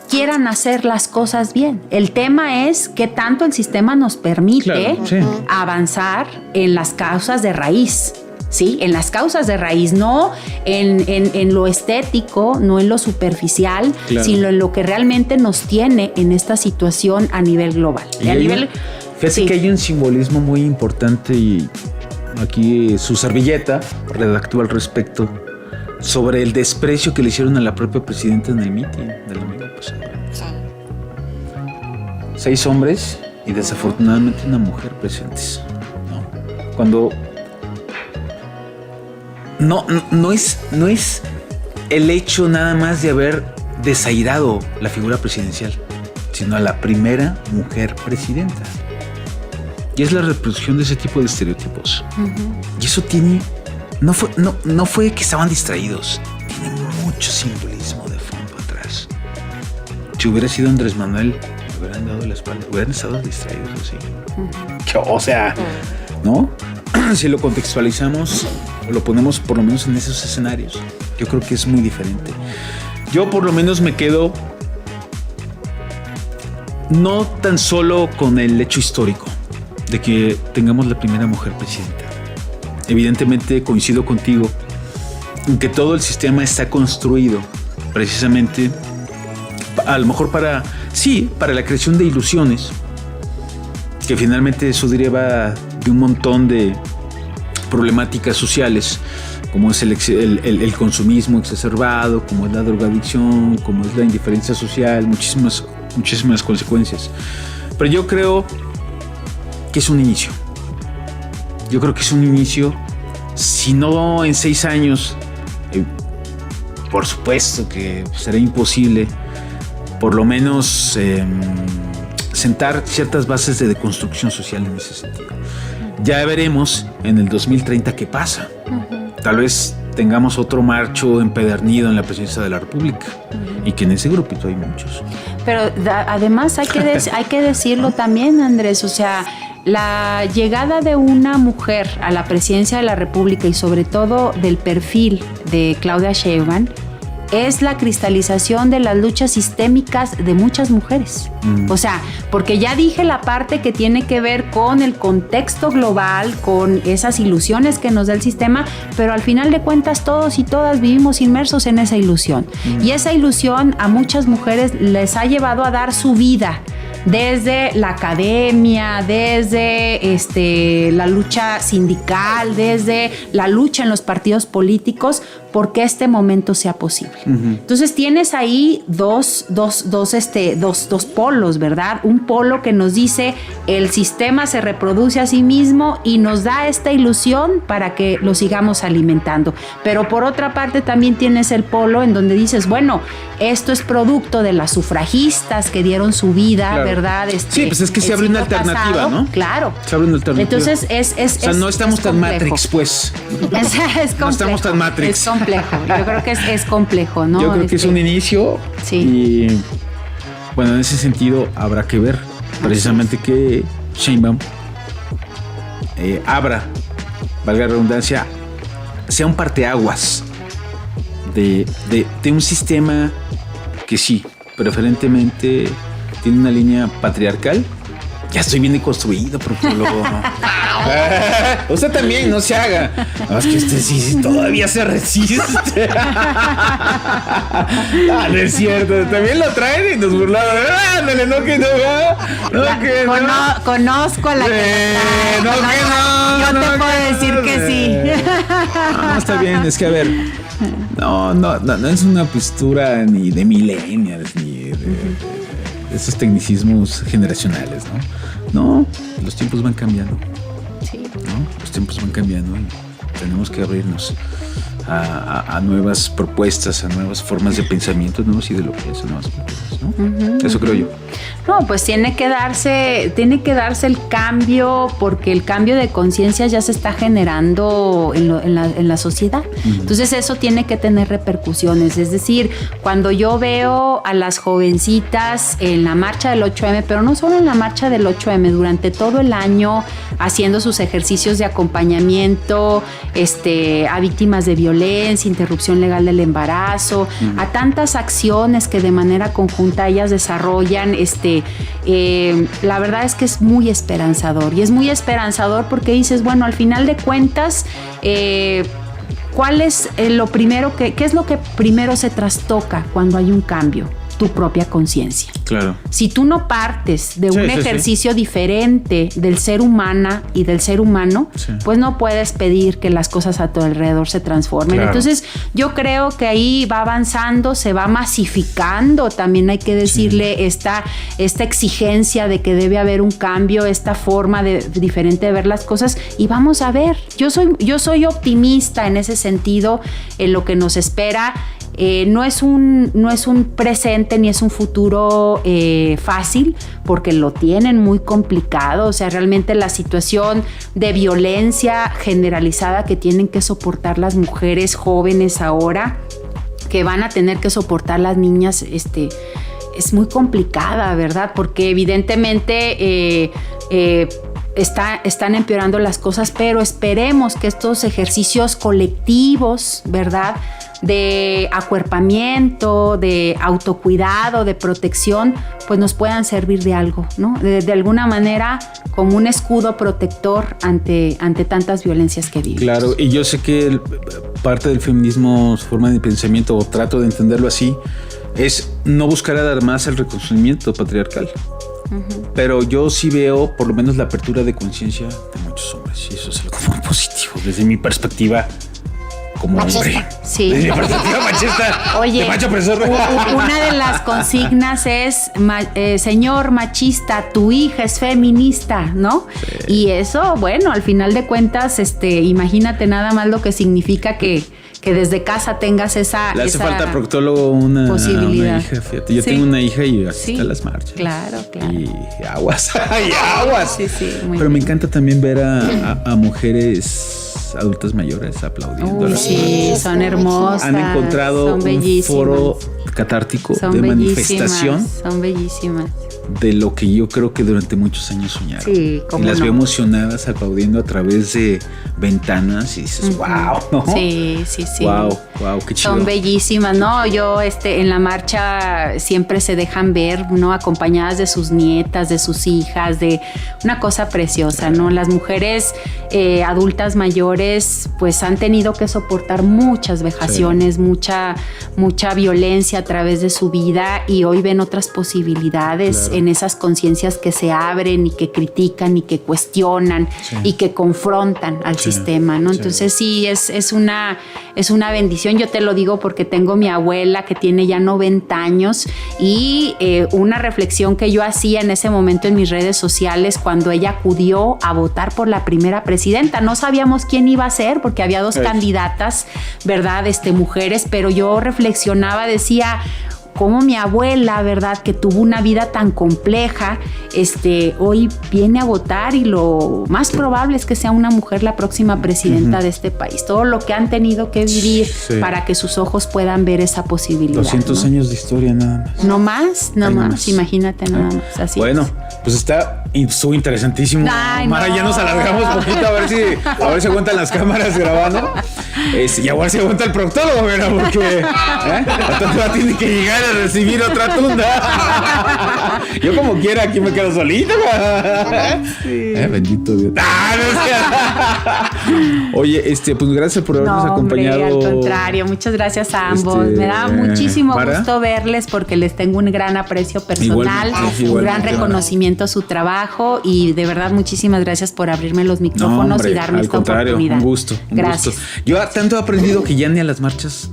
quieran hacer las cosas bien. El tema es qué tanto el sistema nos permite avanzar en las causas de raíz. Sí, en las causas de raíz, no en lo estético, no en lo superficial, sino en lo que realmente nos tiene en esta situación a nivel global. Fíjate que hay un simbolismo muy importante y aquí su servilleta redactó al respecto sobre el desprecio que le hicieron a la propia presidenta en el mitin del domingo pasado. 6 hombres y desafortunadamente una mujer presentes, ¿no? Cuando no es el hecho nada más de haber desairado la figura presidencial, sino a la primera mujer presidenta. Y es la reproducción de ese tipo de estereotipos. Y eso tiene... No fue que estaban distraídos. Tiene mucho simbolismo de fondo atrás. Si hubiera sido Andrés Manuel, le hubieran dado la espalda. Hubieran estado distraídos así. O sea, ¿no? Si lo contextualizamos, o lo ponemos por lo menos en esos escenarios, yo creo que es muy diferente. Yo por lo menos me quedo no tan solo con el hecho histórico. de que tengamos la primera mujer presidenta. Evidentemente coincido contigo en que todo el sistema está construido precisamente a lo mejor para la creación de ilusiones, que finalmente eso deriva de un montón de problemáticas sociales, como es el consumismo exacerbado, como es la drogadicción, como es la indiferencia social, muchísimas consecuencias. Pero yo creo que es un inicio. Yo creo que es un inicio, si no en 6 años, por supuesto que será imposible, por lo menos sentar ciertas bases de deconstrucción social en ese sentido. Ya veremos en el 2030 qué pasa. Tal vez tengamos otro marcho empedernido en la presidencia de la República, y que en ese grupito hay muchos. Pero además hay que decirlo también, Andrés, o sea, la llegada de una mujer a la presidencia de la República y sobre todo del perfil de Claudia Sheinbaum es la cristalización de las luchas sistémicas de muchas mujeres. O sea, porque ya dije la parte que tiene que ver con el contexto global, con esas ilusiones que nos da el sistema, pero al final de cuentas todos y todas vivimos inmersos en esa ilusión. Y esa ilusión a muchas mujeres les ha llevado a dar su vida, desde la academia, desde la lucha sindical, desde la lucha en los partidos políticos, porque este momento sea posible. Entonces tienes ahí dos polos, ¿verdad? Un polo que nos dice el sistema se reproduce a sí mismo y nos da esta ilusión para que lo sigamos alimentando. Pero por otra parte también tienes el polo en donde dices, bueno, esto es producto de las sufragistas que dieron su vida, claro, ¿verdad? Sí, pues es que se abre una alternativa, pasado, ¿no? Claro. Se abre una alternativa. Entonces o sea, no estamos tan Matrix, pues. Es complejo. No estamos tan Matrix. Es complejo. Yo creo que es complejo, ¿no? Yo creo que es un inicio. Sí. Y bueno, en ese sentido habrá que ver precisamente que Sheinbaum abra, valga la redundancia, sea un parteaguas de un sistema que sí, preferentemente tiene una línea patriarcal. Ya estoy bien construido, proctólogo. Usted también, no se haga. No, es que usted sí todavía se resiste. No es cierto. También lo traen y nos burlaron. Ándale, no que no. Conozco a la que no. Yo te puedo decir que sí. No, está bien. Es que, a ver, no es una postura ni de millennials, ni de esos tecnicismos generacionales, ¿no? Los tiempos van cambiando. Sí. ¿No? Los tiempos van cambiando y tenemos que abrirnos a nuevas propuestas, a nuevas formas de pensamiento, nuevas ideologías, a nuevas culturas, ¿no? Eso creo yo. No, pues tiene que darse el cambio, porque el cambio de conciencia ya se está generando en la sociedad. Entonces eso tiene que tener repercusiones. Es decir, cuando yo veo a las jovencitas en la marcha del 8M, pero no solo en la marcha del 8M, durante todo el año haciendo sus ejercicios de acompañamiento a víctimas de violencia, interrupción legal del embarazo, a tantas acciones que de manera conjunta ellas desarrollan, la verdad es que es muy esperanzador, y es muy esperanzador porque dices, bueno, al final de cuentas, ¿cuál es lo primero qué es lo que primero se trastoca cuando hay un cambio? Tu propia conciencia. Claro. Si tú no partes de un ejercicio diferente del ser humana y del ser humano, pues no puedes pedir que las cosas a tu alrededor se transformen. Claro. Entonces, yo creo que ahí va avanzando, se va masificando. También hay que decirle esta exigencia de que debe haber un cambio, esta forma diferente de ver las cosas, y vamos a ver. Yo soy optimista en ese sentido, en lo que nos espera. No es un presente ni es un futuro fácil, porque lo tienen muy complicado. O sea, realmente la situación de violencia generalizada que tienen que soportar las mujeres jóvenes ahora, que van a tener que soportar las niñas, es muy complicada, ¿verdad? Porque evidentemente están empeorando las cosas, pero esperemos que estos ejercicios colectivos, ¿verdad?, de acuerpamiento, de autocuidado, de protección, pues nos puedan servir de algo, ¿no? De alguna manera como un escudo protector ante tantas violencias que vivimos. Claro, y yo sé que parte del feminismo, su forma de pensamiento, o trato de entenderlo así, es no buscar dar más el reconocimiento patriarcal. Uh-huh. Pero yo sí veo por lo menos la apertura de conciencia de muchos hombres, y eso es algo muy positivo desde mi perspectiva como machista. Hombre. Sí. Desde mi perspectiva machista. Oye, de macho opresor. Una de las consignas es, señor machista, tu hija es feminista, ¿no? Sí. Y eso, bueno, al final de cuentas, imagínate nada más lo que significa que desde casa tengas esa Le hace falta proctólogo una posibilidad. Una hija, fíjate. Yo tengo una hija y asiste a las marchas. Claro. Y aguas, y aguas. Sí, muy Pero bien. me encanta también ver a mujeres adultas mayores aplaudiendo. Sí, son hermosas. Han encontrado un foro catártico de manifestación. Son bellísimas. De lo que yo creo que durante muchos años soñaron. Sí, y las veo emocionadas aplaudiendo a través de ventanas y dices, wow, ¿no? Sí. Wow, qué chido. Son bellísimas, ¿no? Yo en la marcha siempre se dejan ver, ¿no? Acompañadas de sus nietas, de sus hijas, de una cosa preciosa, ¿no? Las mujeres adultas mayores pues han tenido que soportar muchas vejaciones, mucha violencia a través de su vida, y hoy ven otras posibilidades en esas conciencias que se abren y que critican y que cuestionan y que confrontan al sistema, ¿no? Entonces sí, es una bendición. Yo te lo digo porque tengo mi abuela que tiene ya 90 años y una reflexión que yo hacía en ese momento en mis redes sociales cuando ella acudió a votar por la primera presidenta. No sabíamos quién iba a ser porque había dos candidatas, ¿verdad? Mujeres, pero yo reflexionaba, decía, cómo mi abuela, ¿verdad?, que tuvo una vida tan compleja, hoy viene a votar y lo más probable es que sea una mujer la próxima presidenta de este país. Todo lo que han tenido que vivir para que sus ojos puedan ver esa posibilidad. 200 años de historia nada más. No más, imagínate nada más. Así bueno, es. Pues estuvo interesantísimo. Ay, Mara, ya nos alargamos un poquito a ver si aguantan las cámaras grabando. Y a ver si aguanta el proctólogo, mira, porque entonces va a tener que llegar a recibir otra tunda. Yo como quiera aquí me quedo solito. Bendito Dios. Oye, pues gracias por habernos acompañado. Hombre, al contrario, muchas gracias a ambos. Me da muchísimo gusto verles porque les tengo un gran aprecio personal, un gran reconocimiento a su trabajo, y de verdad muchísimas gracias por abrirme los micrófonos y darme esta oportunidad. Un gusto. Gracias. Yo tanto he aprendido que ya ni a las marchas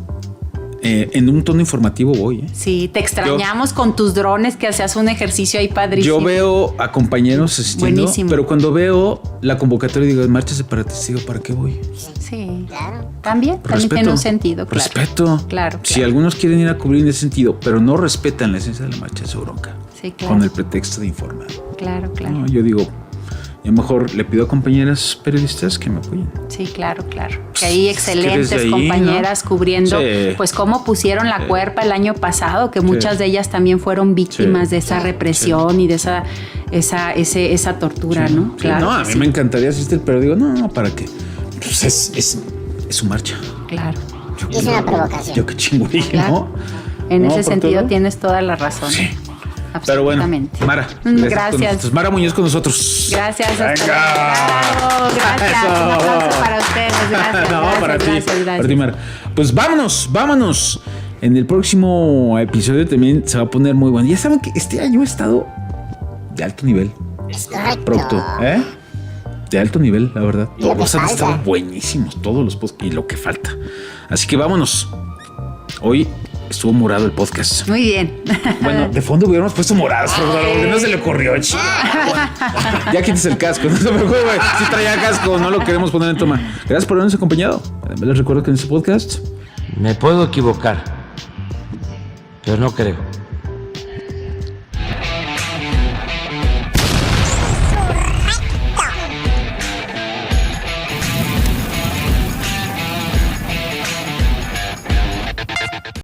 en un tono informativo voy. Sí, te extrañamos con tus drones, que hacías un ejercicio ahí padrísimo. Yo veo a compañeros asistiendo, buenísimo, pero cuando veo la convocatoria digo, marchas separatistas, digo, ¿para qué voy? Sí, claro. También tiene un sentido, claro. Respeto. Claro. Si algunos quieren ir a cubrir en ese sentido, pero no respetan la esencia de la marcha, es su bronca. Sí, claro. Con el pretexto de informar. Claro. No, yo digo, yo mejor le pido a compañeras periodistas que me apoyen. Sí, claro. Que hay excelentes ahí, compañeras, ¿no?, cubriendo, pues cómo pusieron la cuerpa el año pasado, que muchas de ellas también fueron víctimas de esa represión y de esa tortura, ¿no? Claro. No, a mí me encantaría asistir, pero digo, no, ¿para qué? Pues es su marcha. Claro. Es una provocación. Yo qué chinguería, claro. ¿no? En ese sentido tienes toda la razón. Sí. Pero bueno, Mara, gracias. Mara Muñoz con nosotros. Gracias. Venga. Gracias. Un aplauso para ustedes. Gracias. No, gracias, para ti. Gracias. Para ti, Mara. Pues vámonos. En el próximo episodio también se va a poner muy bueno. Ya saben que este año he estado de alto nivel. Es correcto. Pronto, de alto nivel, la verdad. Todos han estado buenísimos, todos los podcasts y lo que falta. Así que vámonos. Hoy estuvo morado el podcast. Muy bien. Bueno, de fondo hubiéramos puesto morados, porque no se le ocurrió, chico. Ya quites el casco, no se preocupe. Si traía casco, no lo queremos poner en toma. Gracias por habernos acompañado. Además, les recuerdo que en este podcast me puedo equivocar, pero no creo.